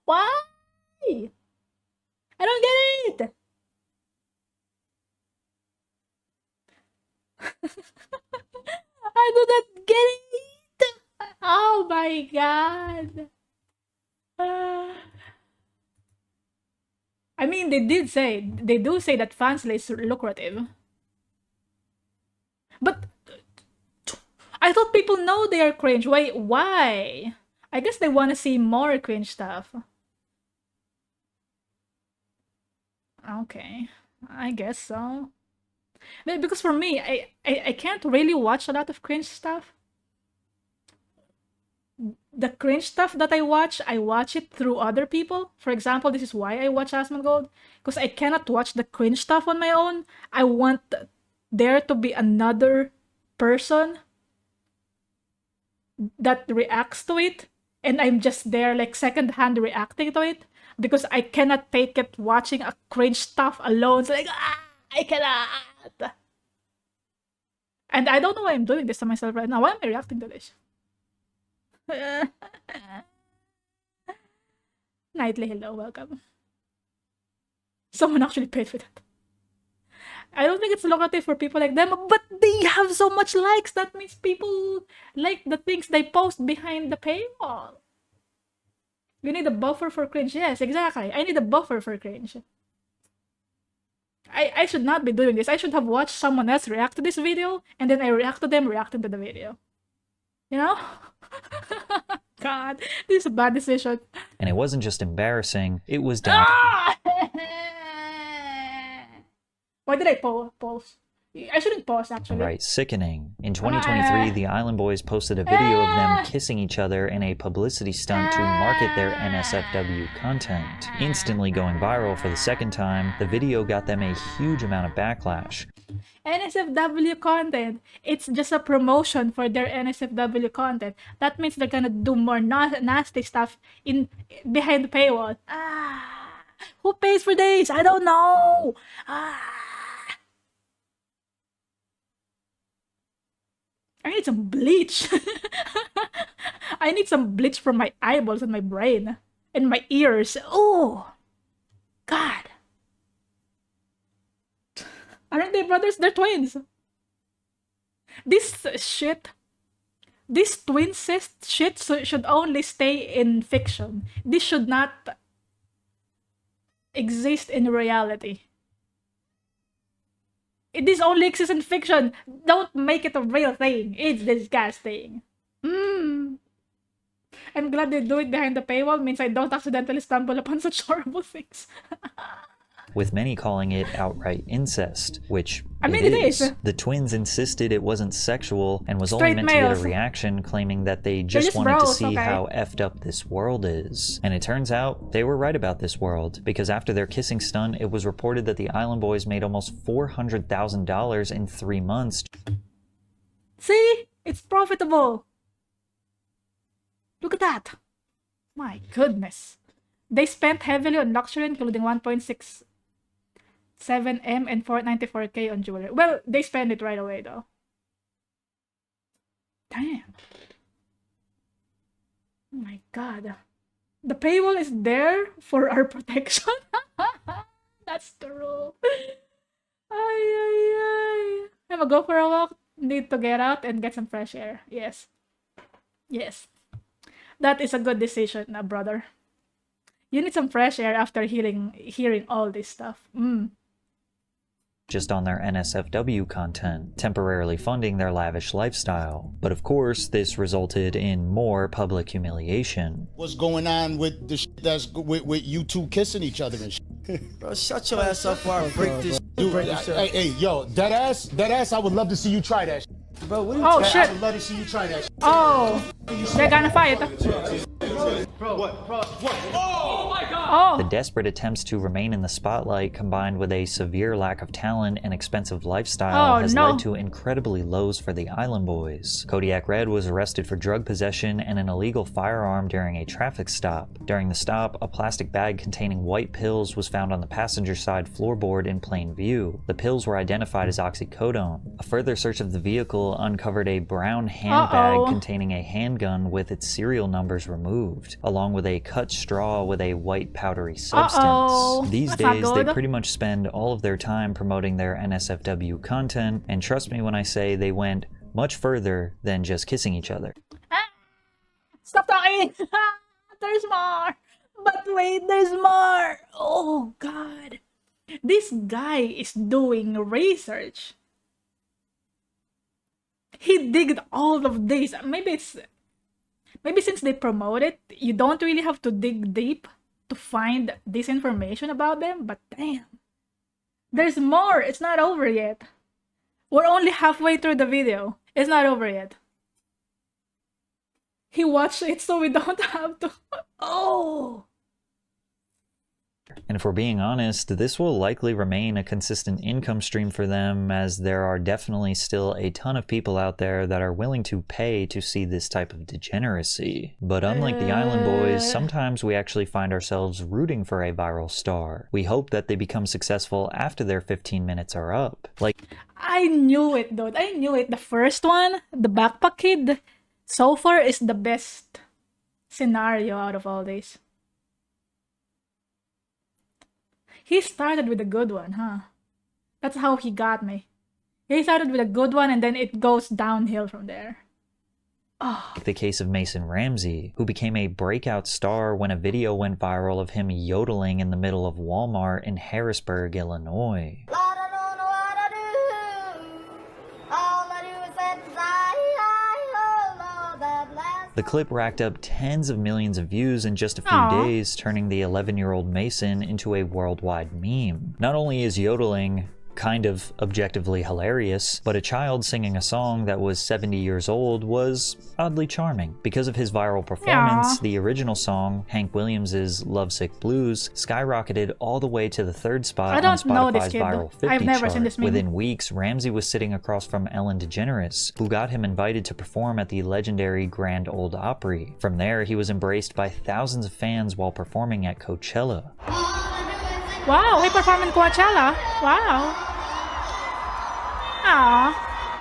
Why? I don't get it. I do not get it. Oh my god. I mean, they do say that Fansly is lucrative. But I thought people know they are cringe. Why? I guess they want to see more cringe stuff. Okay, I guess so. Because for me, I can't really watch a lot of cringe stuff. The cringe stuff that I watch it through other people. For example, this is why I watch Asmongold. Because I cannot watch the cringe stuff on my own. I want there to be another person that reacts to it. And I'm just there like second-hand reacting to it. Because I cannot take it watching a cringe stuff alone. So like, I cannot. And I don't know why I'm doing this to myself right now. Why am I reacting to this? Nightly hello, welcome. Someone actually paid for that. I don't think it's lucrative for people like them, but they have so much likes. That means people like the things they post behind the paywall. You need a buffer for cringe. Yes, exactly. I need a buffer for cringe. I should not be doing this. I should have watched someone else react to this video, and then I react to them reacting to the video. You know? God, this is a bad decision. And it wasn't just embarrassing, it was done. Why did I pause? I shouldn't pause, actually. Right, sickening. In 2023, the Island Boys posted a video of them kissing each other in a publicity stunt to market their NSFW content. Instantly going viral for the second time, the video got them a huge amount of backlash. NSFW content. It's just a promotion for their NSFW content. That means they're gonna do more nasty stuff behind the paywall. Who pays for this? I don't know. I need some bleach. I need some bleach from my eyeballs and my brain and my ears. Oh, God. Aren't they brothers? They're twins. This twin shit should only stay in fiction. This should not exist in reality. This only exists in fiction. Don't make it a real thing. It's disgusting. I'm glad they do it behind the paywall. Means I don't accidentally stumble upon such horrible things. With many calling it outright incest, which it is. The twins insisted it wasn't sexual and was Straight only meant males. to get a reaction, claiming that they just wanted to see how effed up this world is. And it turns out they were right about this world, because after their kissing stunt, it was reported that the Island Boys made almost $400,000 in 3 months. See? It's profitable. Look at that. My goodness. They spent heavily on luxury, including 1.67 M and 494K on jewelry. Well, they spend it right away, though. Damn. Oh my god. The paywall is there for our protection. That's the rule. Ay. I'm gonna go for a walk. Need to get out and get some fresh air. Yes. Yes. That is a good decision, brother. You need some fresh air after hearing all this stuff. just on their NSFW content, temporarily funding their lavish lifestyle. But of course, this resulted in more public humiliation. What's going on with the shit that's with you two kissing each other and shit? Bro, shut your ass up before I break this Dude, hey, yo, that ass, I would love to see you try that shit. Bro, what are you Oh, I shit. would love to see you try that shit. Oh, they're gonna fight. Bro, what? Oh. The desperate attempts to remain in the spotlight, combined with a severe lack of talent and expensive lifestyle, Oh, has no. led to incredibly lows for the Island Boys. Kodiak Red was arrested for drug possession and an illegal firearm during a traffic stop. During the stop, a plastic bag containing white pills was found on the passenger side floorboard in plain view. The pills were identified as oxycodone. A further search of the vehicle uncovered a brown handbag containing a handgun with its serial numbers removed, along with a cut straw with a white powdery substance. These That's not days, they good. pretty much spend all of their time promoting their NSFW content, and trust me when I say they went much further than just kissing each other. Stop talking. There's more. But wait, there's more. Oh, God. This guy is doing research. He digged all of this. Maybe since they promote it, you don't really have to dig deep to find this information about them, but damn. There's more. It's not over yet. We're only halfway through the video. It's not over yet. He watched it so we don't have to. Oh. And if we're being honest, this will likely remain a consistent income stream for them, as there are definitely still a ton of people out there that are willing to pay to see this type of degeneracy. But unlike the Island Boys, sometimes we actually find ourselves rooting for a viral star. We hope that they become successful after their 15 minutes are up. Like, I knew it, dude. I knew it. The first one, the backpack kid, so far is the best scenario out of all these. He started with a good one, huh? That's how he got me. He started with a good one and then it goes downhill from there. Oh. the case of Mason Ramsey, who became a breakout star when a video went viral of him yodeling in the middle of Walmart in Harrisburg, Illinois. The clip racked up tens of millions of views in just a few days, turning the 11-year-old Mason into a worldwide meme. Not only is yodeling kind of objectively hilarious, but a child singing a song that was 70 years old was oddly charming. Because of his viral performance, the original song, Hank Williams' Lovesick Blues, skyrocketed all the way to the 3rd spot on Spotify's Viral 50 I've never chart. seen this meme. Within weeks, Ramsey was sitting across from Ellen DeGeneres, who got him invited to perform at the legendary Grand Ole Opry. From there, he was embraced by thousands of fans while performing at Coachella. Wow, he performed in Coachella. Wow. Aww.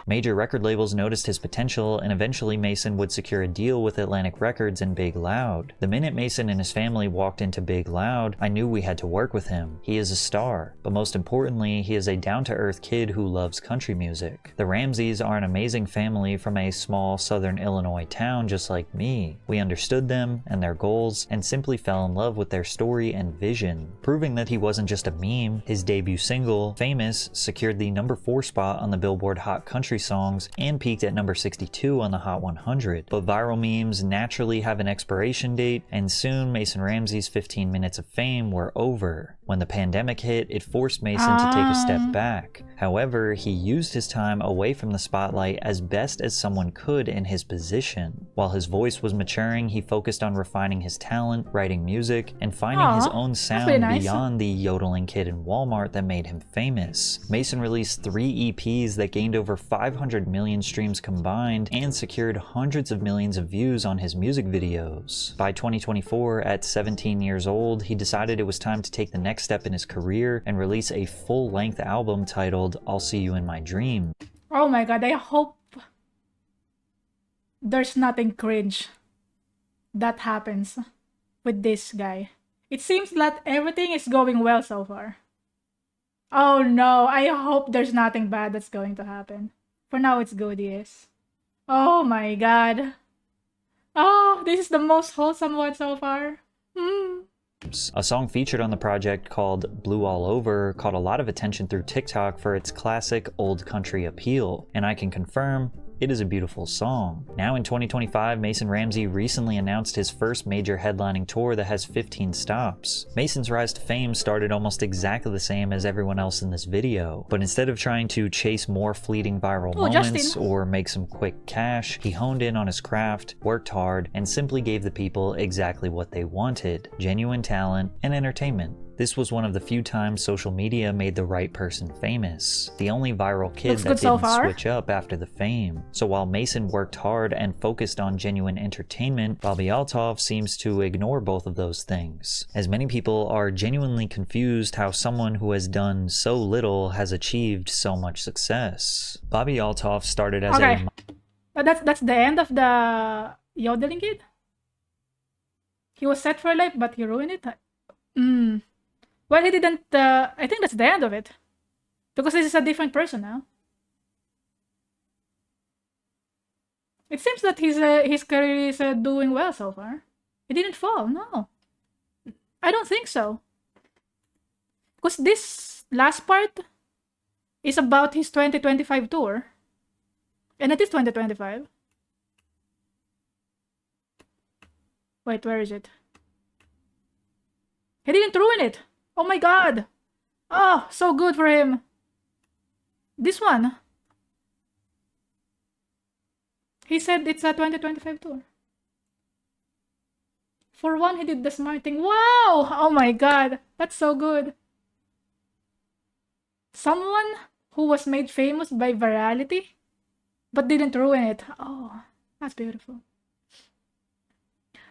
Major record labels noticed his potential, and eventually Mason would secure a deal with Atlantic Records and Big Loud. The minute Mason and his family walked into Big Loud, I knew we had to work with him. He is a star, but most importantly, he is a down-to-earth kid who loves country music. The Ramseys are an amazing family from a small southern Illinois town just like me. We understood them and their goals, and simply fell in love with their story and vision. Proving that he wasn't just a meme, his debut single, Famous, secured the #4 spot on the Billboard Hot Country Songs and peaked at number 62 on the Hot 100. But viral memes naturally have an expiration date, and soon Mason Ramsey's 15 minutes of fame were over. When the pandemic hit, it forced Mason to take a step back. However, he used his time away from the spotlight as best as someone could in his position. While his voice was maturing, he focused on refining his talent, writing music, and finding his own sound beyond the yodeling kid in Walmart that made him famous. Mason released 3 EPs that gained over 500 million streams combined and secured hundreds of millions of views on his music videos. By 2024, at 17 years old, he decided it was time to take the next step in his career and release a full-length album titled I'll See You in My Dream. Oh my god, I hope there's nothing cringe that happens with this guy. It seems that everything is going well so far. Oh no, I hope there's nothing bad that's going to happen. For now, it's good, yes. Oh my god. Oh, this is the most wholesome one so far. A song featured on the project called Blue All Over caught a lot of attention through TikTok for its classic old country appeal, and I can confirm it is a beautiful song. Now in 2025, Mason Ramsey recently announced his first major headlining tour that has 15 stops. Mason's rise to fame started almost exactly the same as everyone else in this video, but instead of trying to chase more fleeting viral moments or make some quick cash, he honed in on his craft, worked hard, and simply gave the people exactly what they wanted: genuine talent and entertainment. This was one of the few times social media made the right person famous. The only viral kid that didn't switch up after the fame. So while Mason worked hard and focused on genuine entertainment, Bobbi Althoff seems to ignore both of those things. As many people are genuinely confused how someone who has done so little has achieved so much success. Bobbi Althoff started as a... That's the end of the yodeling kid? He was set for life, but he ruined it? Well, he didn't, I think that's the end of it. Because this is a different person now. It seems that his career is doing well so far. He didn't fall, no. I don't think so. Because this last part is about his 2025 tour. And it is 2025. Wait, where is it? He didn't ruin it. Oh my god! Oh, so good for him. This one. He said it's a 2025 tour. For one, he did the smart thing. Wow! Oh my god, that's so good. Someone who was made famous by virality, but didn't ruin it. Oh, that's beautiful.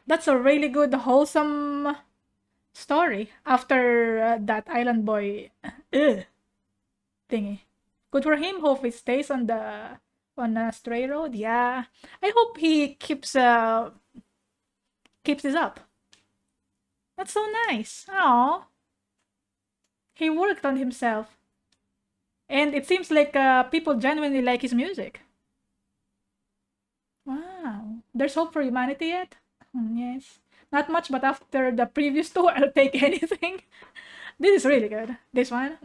That's a really good, wholesome story after that island boy thingy. Good for him. Hope he stays on a stray road. Yeah, I hope he keeps this up. That's so nice. Oh, he worked on himself, and it seems like people genuinely like his music. Wow, there's hope for humanity yet? Yes. Not much, but after the previous two, I'll take anything. This is really good. This one.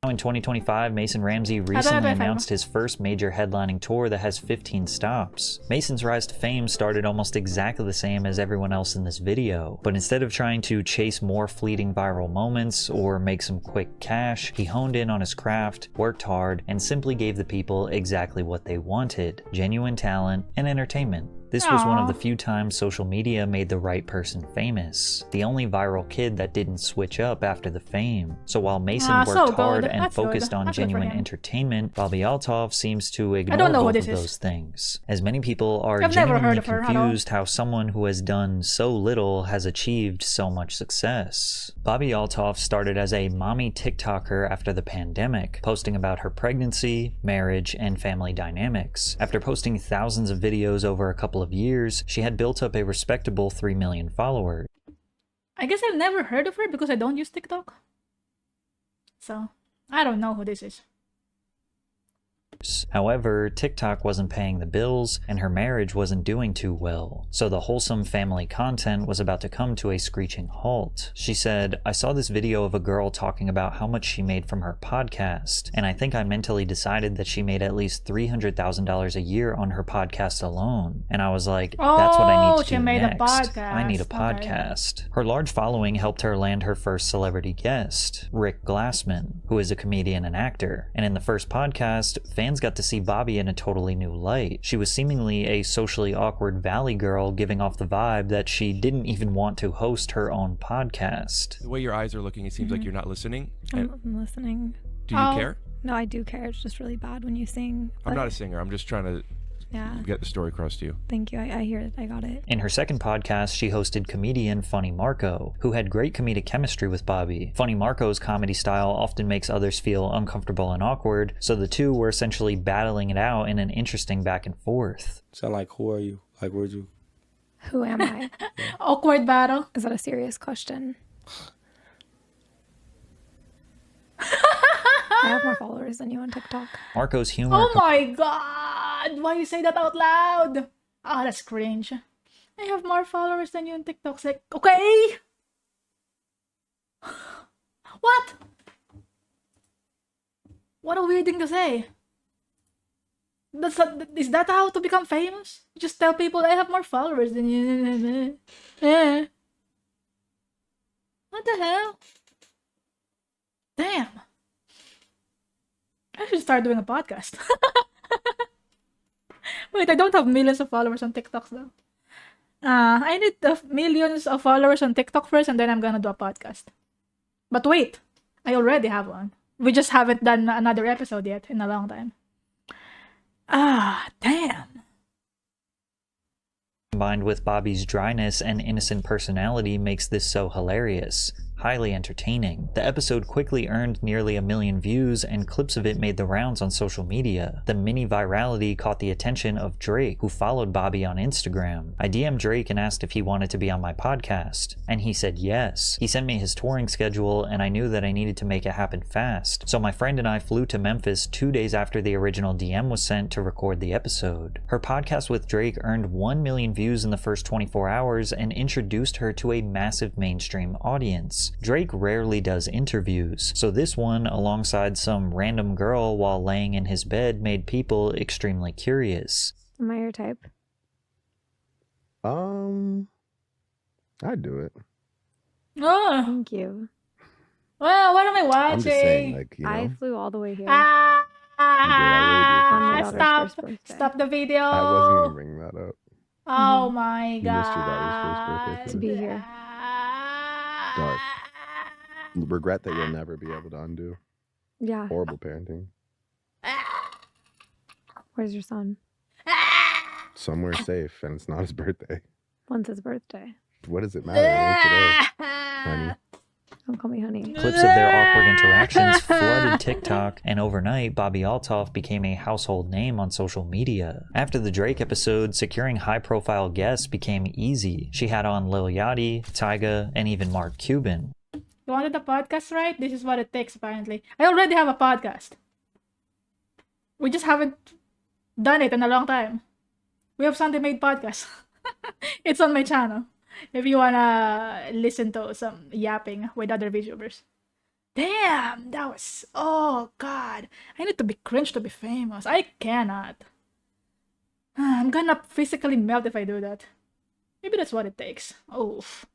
In 2025, Mason Ramsey recently announced his first major headlining tour that has 15 stops. Mason's rise to fame started almost exactly the same as everyone else in this video, but instead of trying to chase more fleeting viral moments or make some quick cash, he honed in on his craft, worked hard, and simply gave the people exactly what they wanted: genuine talent and entertainment. This was one of the few times social media made the right person famous. The only viral kid that didn't switch up after the fame. So while Mason worked hard and focused on genuine entertainment, Bobbi Althoff seems to ignore both of those things. As many people are genuinely confused how someone who has done so little has achieved so much success. Bobbi Althoff started as a mommy TikToker after the pandemic, posting about her pregnancy, marriage, and family dynamics. After posting thousands of videos over a couple of years, she had built up a respectable 3 million followers. I guess I've never heard of her because I don't use TikTok. So, I don't know who this is. However, TikTok wasn't paying the bills, and her marriage wasn't doing too well, so the wholesome family content was about to come to a screeching halt. She said, "I saw this video of a girl talking about how much she made from her podcast, and I think I mentally decided that she made at least $300,000 a year on her podcast alone. And I was like, that's what I need to do next. I need a podcast." Her large following helped her land her first celebrity guest, Rick Glassman, who is a comedian and actor. And in the first podcast, fans got to see Bobbi in a totally new light. She was seemingly a socially awkward valley girl, giving off the vibe that she didn't even want to host her own podcast. The way your eyes are looking, it seems like you're not listening. I'm listening. Do you care? No, I do care. It's just really bad when you sing. I'm not a singer. I'm just trying to get the story across to you. Thank you. I hear it. I got it. In her second podcast, she hosted comedian Funny Marco, who had great comedic chemistry with Bobbi. Funny Marco's comedy style often makes others feel uncomfortable and awkward, so the two were essentially battling it out in an interesting back and forth. Sound like, who are you? Like, where'd you... Who am I? Awkward battle. Is that a serious question? I have more followers than you on TikTok. Marco's humor... Oh my god! Why you say that out loud? Oh, that's cringe. I have more followers than you on TikTok. Like, okay. What? What a weird thing to say. Is that how to become famous? Just tell people I have more followers than you. What the hell? Damn. I should start doing a podcast. Wait, I don't have millions of followers on TikTok though. I need millions of followers on TikTok first, and then I'm gonna do a podcast. But wait, I already have one. We just haven't done another episode yet in a long time. Damn. Combined with Bobbi's dryness and innocent personality makes this so hilarious. Highly entertaining. The episode quickly earned nearly 1 million views, and clips of it made the rounds on social media. The mini virality caught the attention of Drake, who followed Bobbi on Instagram. I DM'd Drake and asked if he wanted to be on my podcast, and he said yes. He sent me his touring schedule, and I knew that I needed to make it happen fast. So my friend and I flew to Memphis 2 days after the original DM was sent to record the episode. Her podcast with Drake earned 1 million views in the first 24 hours and introduced her to a massive mainstream audience. Drake rarely does interviews, so this one, alongside some random girl while laying in his bed, made people extremely curious. Am I your type? I'd do it. Oh, Thank you. well, what am I watching? I'm just saying, like, you know, I flew all the way here. I really do appreciate that. Stop the video. I wasn't even bringing that up. Oh my You missed your daughter's first birthday. To be here. Dark. Regret that you'll never be able to undo. Yeah. Horrible parenting. Where's your son? Somewhere safe, and it's not his birthday. When's his birthday? What does it matter? It ain't today, honey. Don't call me honey. Clips of their awkward interactions flooded TikTok, and overnight, Bobbi Althoff became a household name on social media. After the Drake episode, securing high-profile guests became easy. She had on Lil Yachty, Tyga, and even Mark Cuban. You wanted a podcast, right? This is what it takes, apparently. I already have a podcast. We just haven't done it in a long time. We have Sunday Made Podcast. It's on my channel. If you wanna listen to some yapping with other VTubers. Damn, that was... Oh, God. I need to be cringe to be famous. I cannot. I'm gonna physically melt if I do that. Maybe that's what it takes. Oof.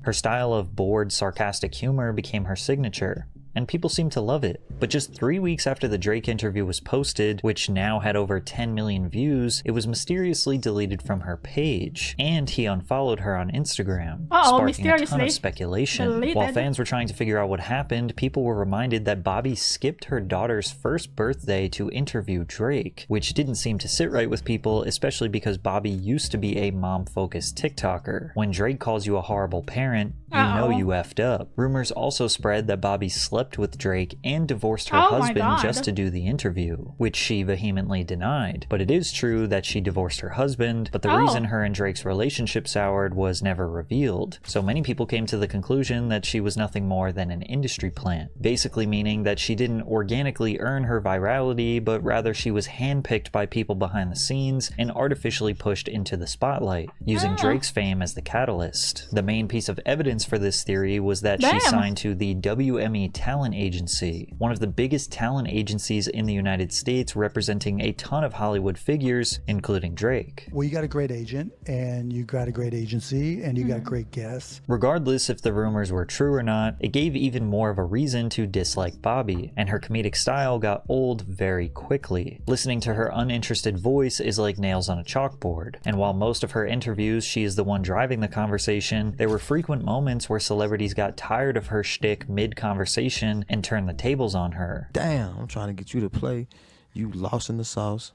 Her style of bored, sarcastic humor became her signature, and people seemed to love it. But just 3 weeks after the Drake interview was posted, which now had over 10 million views, it was mysteriously deleted from her page, and he unfollowed her on Instagram, sparking a ton of speculation. Deleted. While fans were trying to figure out what happened, people were reminded that Bobbi skipped her daughter's first birthday to interview Drake, which didn't seem to sit right with people, especially because Bobbi used to be a mom-focused TikToker. When Drake calls you a horrible parent, you know you effed up. Rumors also spread that Bobbi slept with Drake and divorced her husband just to do the interview, which she vehemently denied. But it is true that she divorced her husband, but the reason her and Drake's relationship soured was never revealed. So many people came to the conclusion that she was nothing more than an industry plant, basically meaning that she didn't organically earn her virality, but rather she was handpicked by people behind the scenes and artificially pushed into the spotlight, using Drake's fame as the catalyst. The main piece of evidence for this theory was that she signed to the WME Talent Agency, one of the biggest talent agencies in the United States, representing a ton of Hollywood figures, including Drake. Well, you got a great agent, and you got a great agency, and you got great guests. Regardless if the rumors were true or not, it gave even more of a reason to dislike Bobbi, and her comedic style got old very quickly. Listening to her uninterested voice is like nails on a chalkboard, and while most of her interviews she is the one driving the conversation, there were frequent moments where celebrities got tired of her shtick mid-conversation and turned the tables on her. Damn, I'm trying to get you to play. You lost in the sauce.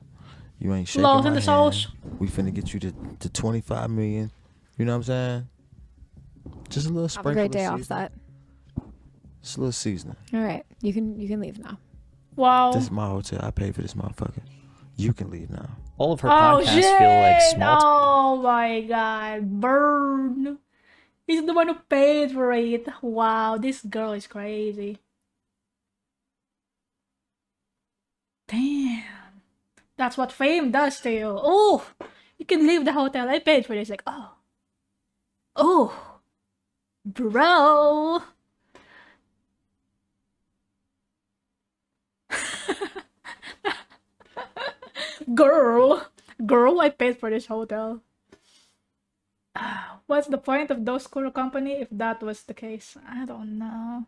You ain't shaking Lost my in the hand. sauce. We finna get you to 25 million. You know what I'm saying? Just a little Have sprinkle. a great day of offset. Just a little seasoning. All right, you can leave now. Wow. This is my hotel. I paid for this motherfucker. You can leave now. All of her podcasts feel like small Oh my God, burn. He's the one who paid for it. Wow, this girl is crazy. Damn. That's what fame does to you. Oh, it can leave the hotel. I paid for this. Like, oh, bro. Girl, I paid for this hotel. What's the point of those tour company if that was the case? I don't know.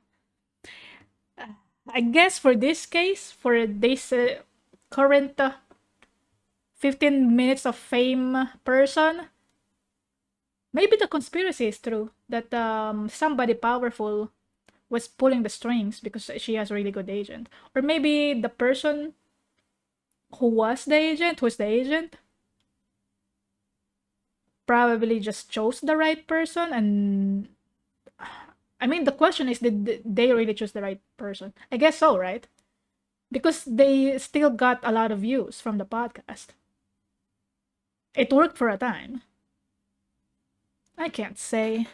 I guess for this case, for this current 15 minutes of fame person, maybe the conspiracy is true that somebody powerful was pulling the strings because she has a really good agent. Or maybe the person who's the agent, probably just chose the right person. And I mean, the question is, did they really choose the right person? I guess so, right? Because they still got a lot of views from the podcast. It worked for a time. I can't say.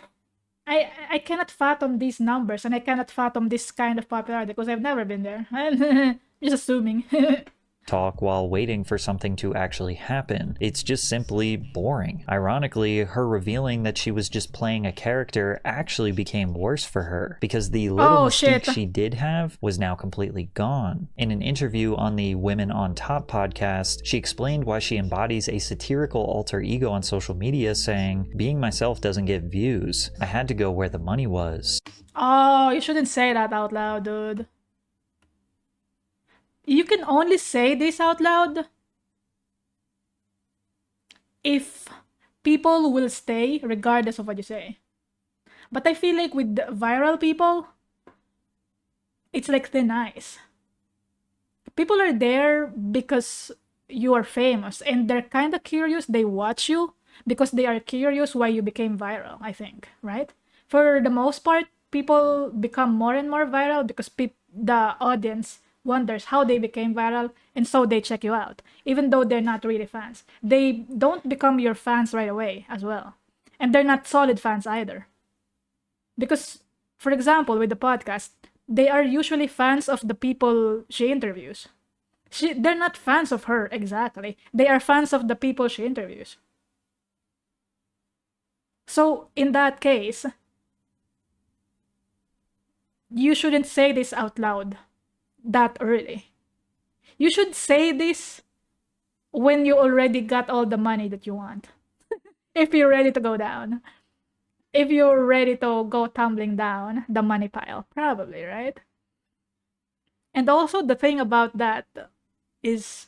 I cannot fathom these numbers, and I cannot fathom this kind of popularity because I've never been there. I'm just assuming. Talk while waiting for something to actually happen. It's just simply boring. Ironically, her revealing that she was just playing a character actually became worse for her because the little mystique she did have was now completely gone. In an interview on the Women on Top podcast, she explained why she embodies a satirical alter ego on social media, saying, "Being myself doesn't get views. I had to go where the money was." Oh, you shouldn't say that out loud, dude. You can only say this out loud if people will stay regardless of what you say. But I feel like with viral people, it's like thin ice. People are there because you are famous and they're kind of curious. They watch you because they are curious why you became viral, I think, right? For the most part, people become more and more viral because the audience wonders how they became viral, and so they check you out, even though they're not really fans. They don't become your fans right away as well. And they're not solid fans either. Because, for example, with the podcast, they are usually fans of the people she interviews. They're not fans of her exactly. They are fans of the people she interviews. So, in that case, you shouldn't say this out loud that early. You should say this when you already got all the money that you want. If you're ready to go down. If you're ready to go tumbling down the money pile. Probably, right? And also the thing about that is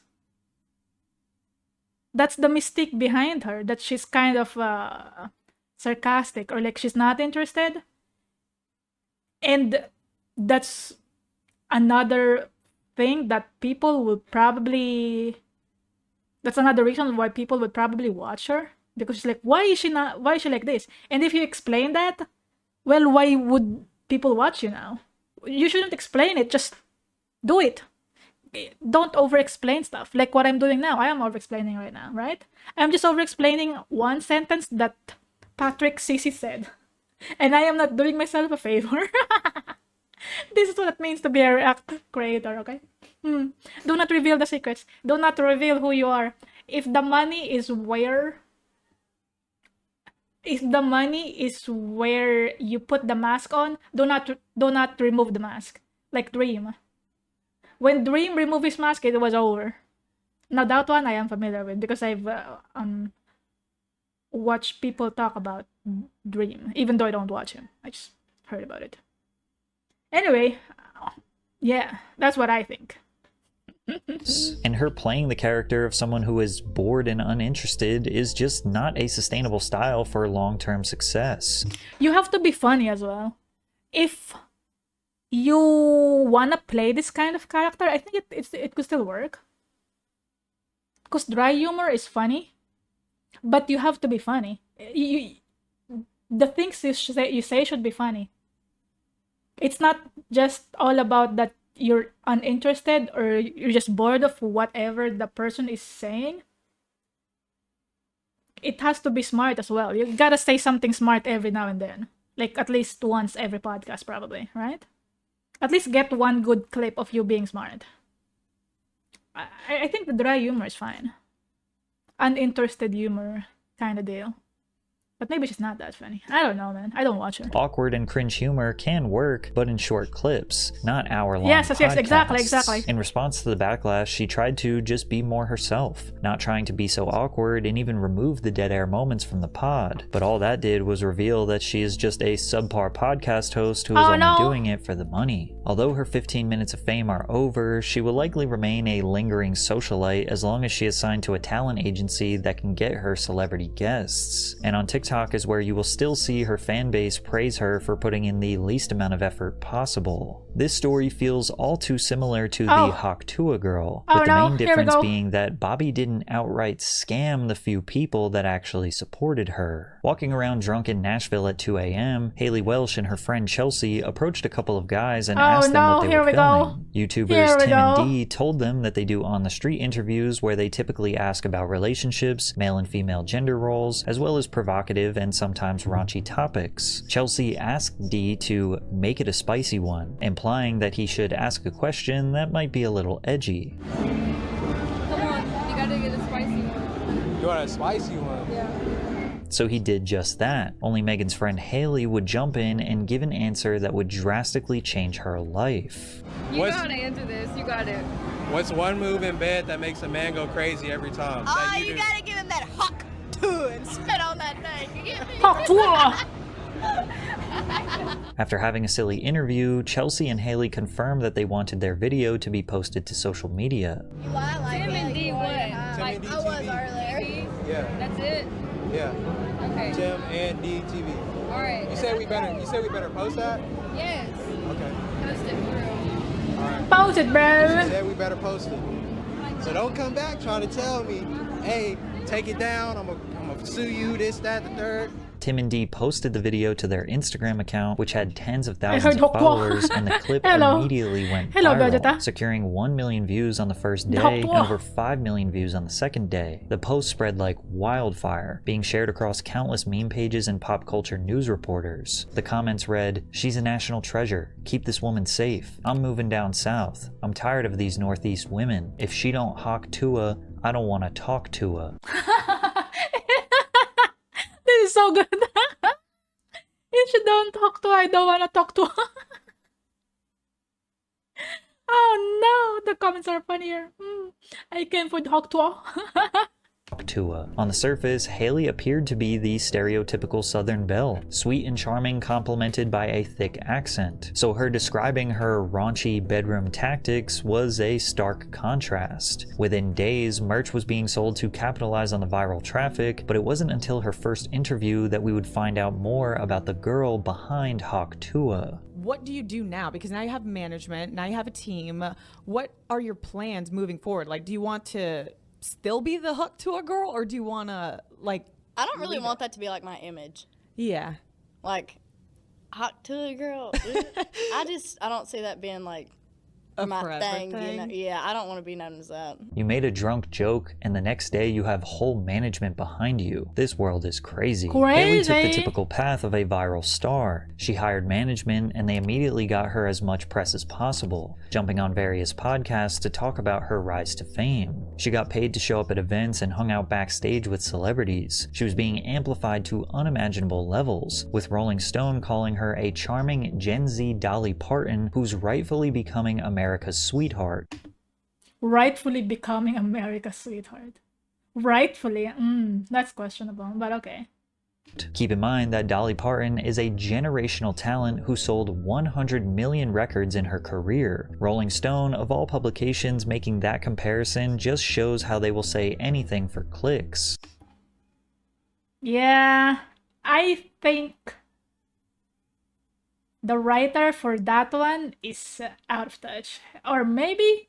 that's the mystique behind her, that she's kind of sarcastic or like she's not interested. And that's another thing that people would probably, that's another reason why people would probably watch her, because she's like, why is she like this? And if you explain that, well, why would people watch you now? You shouldn't explain it, just do it. Don't over-explain stuff like what I'm doing now. I am over-explaining right now, right? I'm just over-explaining one sentence that Patrick Sisi said, and I am not doing myself a favor. This is what it means to be a React creator, okay? Do not reveal the secrets. Do not reveal who you are. If the money is where you put the mask on, do not remove the mask. Like Dream. When Dream removed his mask, it was over. Now that one I am familiar with because I've watched people talk about Dream, even though I don't watch him. I just heard about it. Anyway, yeah, that's what I think. And her playing the character of someone who is bored and uninterested is just not a sustainable style for long-term success. You have to be funny as well. If you wanna play this kind of character, I think it could still work. Because dry humor is funny, but you have to be funny. The things you say should be funny. It's not just all about that you're uninterested or you're just bored of whatever the person is saying. It has to be smart as well. You gotta say something smart every now and then. Like at least once every podcast probably, right? At least get one good clip of you being smart. I think the dry humor is fine. uninterested humor kind of deal. But maybe she's not that funny. I don't know, man. I don't watch her. Awkward and cringe humor can work, but in short clips, not hour-long Yes, podcasts. exactly. In response to the backlash, she tried to just be more herself, not trying to be so awkward and even remove the dead air moments from the pod. But all that did was reveal that she is just a subpar podcast host who is only doing it for the money. Although her 15 minutes of fame are over, she will likely remain a lingering socialite as long as she is signed to a talent agency that can get her celebrity guests. And on TikTok is where you will still see her fan base praise her for putting in the least amount of effort possible. This story feels all too similar to the Tuah girl, with the main difference being that Bobbi didn't outright scam the few people that actually supported her. Walking around drunk in Nashville at 2 a.m., Haley Welsh and her friend Chelsea approached a couple of guys and asked them what they were filming. YouTubers Tim and Dee told them that they do on-the-street interviews where they typically ask about relationships, male and female gender roles, as well as provocative and sometimes raunchy topics. Chelsea asked Dee to make it a spicy one, implying that he should ask a question that might be a little edgy. Come on, you gotta get a spicy one. You want a spicy one? Yeah. So he did just that, only Megan's friend Haley would jump in and give an answer that would drastically change her life. You gotta answer this, you got it. What's one move in bed that makes a man go crazy every time? Oh, you gotta give him that hawk Tuah and spit on that thing. You get me? Hawk Tuah! After having a silly interview, Chelsea and Haley confirmed that they wanted their video to be posted to social media. You lie like Tim and D what? Like I was earlier. Yeah. That's it? Yeah. Okay. Tim and D TV. Alright. You said we better post that? Yes. Okay. Post it through. Alright. Post it, bro. She said we better post it. So don't come back trying to tell me, hey, take it down, I'm gonna sue you, this, that, the third. Tim and Dee posted the video to their Instagram account, which had tens of thousands of followers, and the clip immediately went viral, securing 1 million views on the first day and over 5 million views on the second day. The post spread like wildfire, being shared across countless meme pages and pop culture news reporters. The comments read, "She's a national treasure. Keep this woman safe. I'm moving down south. I'm tired of these Northeast women. If she don't hawk Tuah, I don't want to talk to her." This is so good. If she don't talk to her, I don't want to talk to her. Oh no, the comments are funnier. I came for the hawk to her. Tuah. On the surface, Haley appeared to be the stereotypical Southern belle, sweet and charming complemented by a thick accent. So her describing her raunchy bedroom tactics was a stark contrast. Within days, merch was being sold to capitalize on the viral traffic, but it wasn't until her first interview that we would find out more about the girl behind Hawk Tuah. What do you do now? Because now you have management, now you have a team. What are your plans moving forward? Like, do you want to still be the hook to a girl, or do you want to, like... I don't really want that to be like my image. Yeah. Like, hot to a girl. I don't see that being like my thing. You know? Yeah, I don't want to be known as that. You made a drunk joke, and the next day you have whole management behind you. This world is crazy. Haley took the typical path of a viral star. She hired management, and they immediately got her as much press as possible, jumping on various podcasts to talk about her rise to fame. She got paid to show up at events and hung out backstage with celebrities. She was being amplified to unimaginable levels, with Rolling Stone calling her a charming Gen Z Dolly Parton who's rightfully becoming America's sweetheart. Rightfully becoming America's sweetheart. Rightfully? That's questionable, but okay. Keep in mind that Dolly Parton is a generational talent who sold 100 million records in her career. Rolling Stone, of all publications, making that comparison just shows how they will say anything for clicks. Yeah, I think the writer for that one is out of touch. Or maybe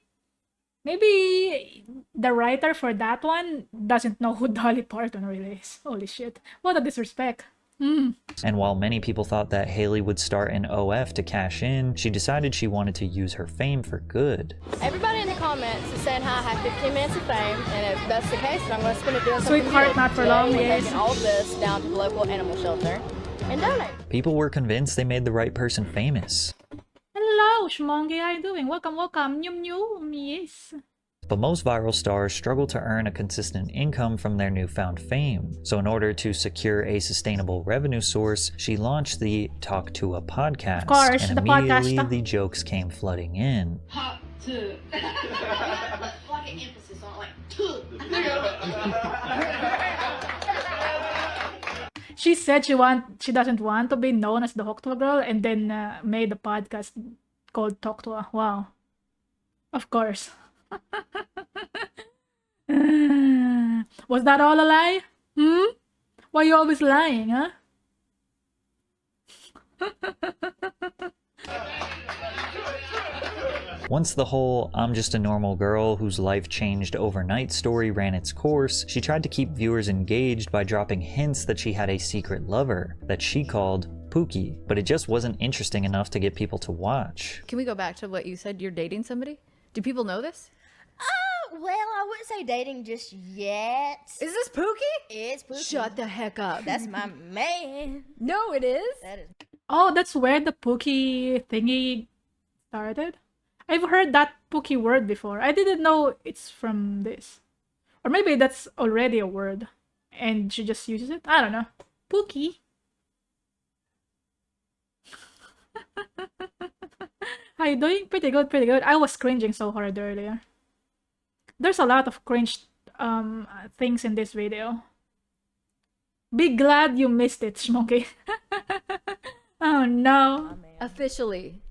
the writer for that one doesn't know who Dolly Parton really is. Holy shit. What a disrespect. And while many people thought that Haley would start an OF to cash in, she decided she wanted to use her fame for good. Everybody in the comments is saying how I have 15 minutes of fame, and if that's the case, then I'm going to spend it doing something Sweetheart, good. not for Today, long, we're yes. taking all of this down to the local animal shelter and donate. People were convinced they made the right person famous. Hello, Shmongi, how you doing? Welcome, welcome. Nyoom, yes. But most viral stars struggle to earn a consistent income from their newfound fame. So in order to secure a sustainable revenue source, she launched the Talk Tuah podcast. Of course, and the immediately podcast. the jokes came flooding in. Hot to. Like an emphasis on like to. She said she doesn't want to be known as the Talk Tuah girl, and then made a podcast called Talk Tuah. Wow. Of course. Was that all a lie? Why are you always lying, huh? Once the whole "I'm just a normal girl whose life changed overnight" story ran its course, she tried to keep viewers engaged by dropping hints that she had a secret lover that she called Pookie, but it just wasn't interesting enough to get people to watch. Can we go back to what you said? You're dating somebody? Do people know this? Well, I wouldn't say dating just yet. Is this Pookie? It's Pookie. Shut the heck up. That's my man. No, it is. That is. Oh, that's where the Pookie thingy started? I've heard that Pookie word before. I didn't know it's from this. Or maybe that's already a word and she just uses it. I don't know. Pookie. How you doing? Pretty good, pretty good. I was cringing so hard earlier. There's a lot of cringe things in this video. Be glad you missed it, Schmonkey. Oh no. Officially.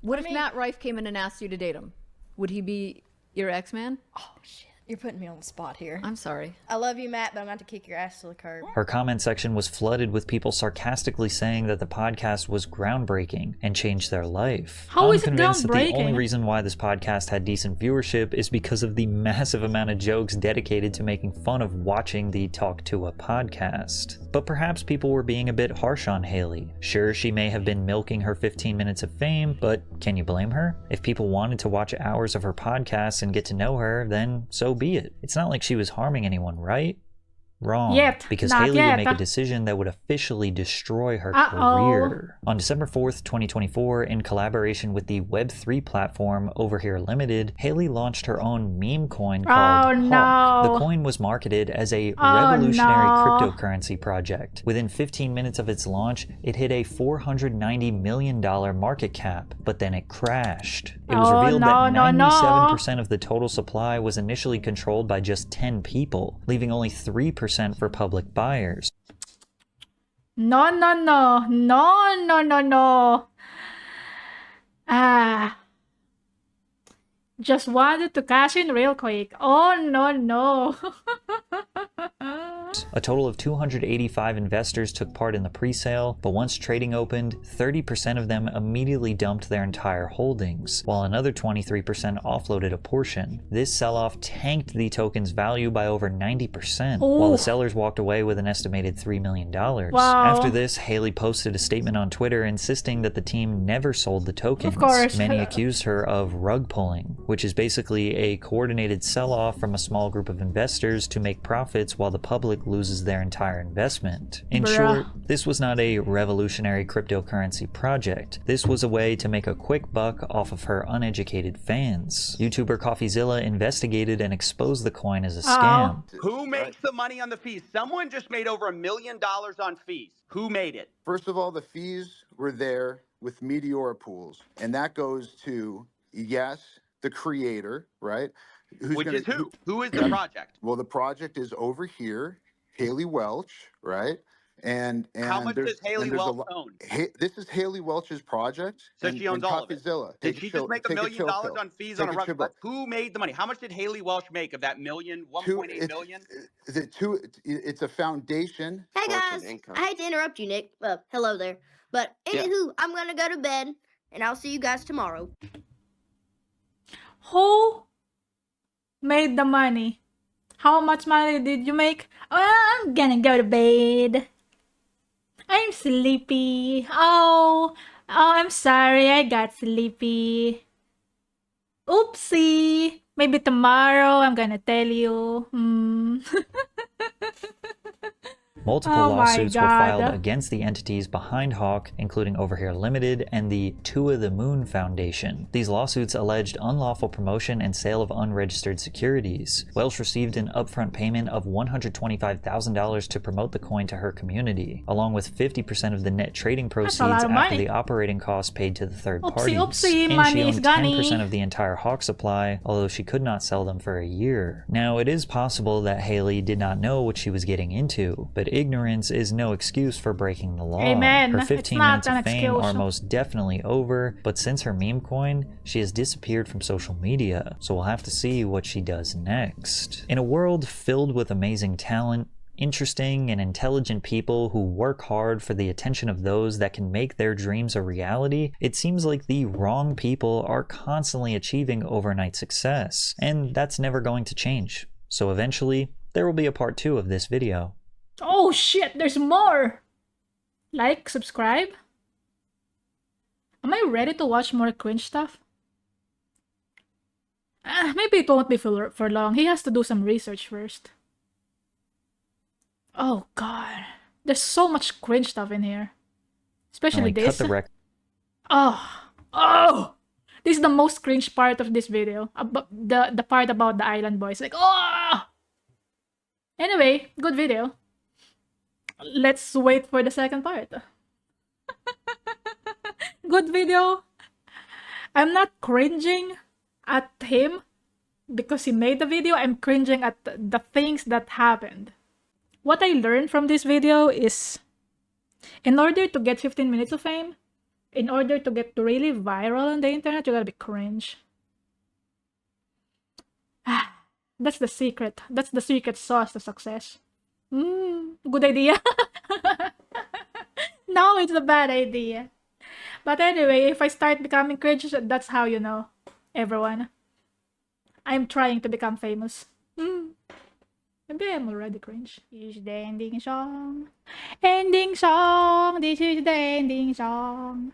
What if Matt Rife came in and asked you to date him? Would he be your ex-man? Oh, shit. You're putting me on the spot here. I'm sorry. I love you, Matt, but I'm going to kick your ass to the curb. Her comment section was flooded with people sarcastically saying that the podcast was groundbreaking and changed their life. How is it I'm convinced that the only groundbreaking? reason why this podcast had decent viewership is because of the massive amount of jokes dedicated to making fun of watching the Talk Tuah podcast. But perhaps people were being a bit harsh on Haley. Sure, she may have been milking her 15 minutes of fame, but can you blame her? If people wanted to watch hours of her podcast and get to know her, then so be it. It's not like she was harming anyone, right? Wrong. Yet. Because Not Haley yet. would make a decision that would officially destroy her Uh-oh. career. On December 4th, 2024, in collaboration with the Web3 platform Over Here Limited, Haley launched her own meme coin called Hawk. no. The coin was marketed as a Oh, revolutionary no. cryptocurrency project. Within 15 minutes of its launch, it hit a $490 million market cap, but then it crashed. It was Oh, revealed no, that no, no. 97% of the total supply was initially controlled by just 10 people, leaving only 3% for public buyers. No, no, no. No, no, no, no. Just wanted to cash in real quick. Oh, no, no. A total of 285 investors took part in the pre-sale, but once trading opened, 30% of them immediately dumped their entire holdings, while another 23% offloaded a portion. This sell-off tanked the token's value by over 90%, while Ooh. the sellers walked away with an estimated $3 million. Wow. After this, Haley posted a statement on Twitter insisting that the team never sold the tokens. Of course. Many accused her of rug pulling, which is basically a coordinated sell-off from a small group of investors to make profits while the public loses their entire investment. In Bruh. short, this was not a revolutionary cryptocurrency project. This was a way to make a quick buck off of her uneducated fans. YouTuber CoffeeZilla investigated and exposed the coin as a scam. Who makes the money on the fees? Someone just made over $1 million on fees. Who made it? First of all, the fees were there with Meteora Pools, and that goes to, yes, the creator, right? Which is who? Who is the project? Well, the project is over here, Haley Welch, right? And How much there's- does Haley and there's a Welch lo- own? this is Haley Welch's project. So and- she owns and all of it. CoffeeZilla. Did Take she a chill- just make $1 take a million chill pill. on fees Take on a a rug? chill pill. Who made the money? How much did Haley Welch make of that million? 1.8 million? It's a foundation. Hey guys, I hate to interrupt you, Nick. Hello there. But anywho, I'm gonna go to bed, and I'll see you guys tomorrow. Who made the money? How much money did you make? Oh, I'm gonna go to bed. I'm sleepy. Oh, I'm sorry. I got sleepy. Oopsie. Maybe tomorrow I'm gonna tell you. Multiple Oh my lawsuits were filed God. against the entities behind Hawk, including Over Here Limited and the Tuah the Moon Foundation. These lawsuits alleged unlawful promotion and sale of unregistered securities. Welsh received an upfront payment of $125,000 to promote the coin to her community, along with 50% of the net trading proceeds lot of after money. the operating costs paid to the third parties. Oopsie, And money she is owned gone. 10% of the entire Hawk supply, although she could not sell them for a year. Now, it is possible that Haley did not know what she was getting into, but ignorance is no excuse for breaking the law. Amen. Her It's 15 not minutes an of fame excuse. are most definitely over, but since her meme coin, she has disappeared from social media, so we'll have to see what she does next. In a world filled with amazing talent, interesting and intelligent people who work hard for the attention of those that can make their dreams a reality, it seems like the wrong people are constantly achieving overnight success, and that's never going to change. So eventually, there will be a part 2 of this video. Oh shit, there's more! Like, subscribe. Am I ready to watch more cringe stuff? Maybe it won't be for long. He has to do some research first. Oh god. There's so much cringe stuff in here. Especially this. Oh! This is the most cringe part of this video. The part about the island boys. Like, oh! Anyway, good video. Let's wait for the second part. Good video. I'm not cringing at him because he made the video. I'm cringing at the things that happened. What I learned from this video is, in order to get 15 minutes of fame, in order to get really viral on the internet, you gotta be cringe. That's the secret. That's the secret sauce to success. Good idea. No, it's a bad idea. But anyway, if I start becoming cringe, that's how you know, everyone. I'm trying to become famous. Maybe I'm already cringe. This is the ending song. Ending song. This is the ending song.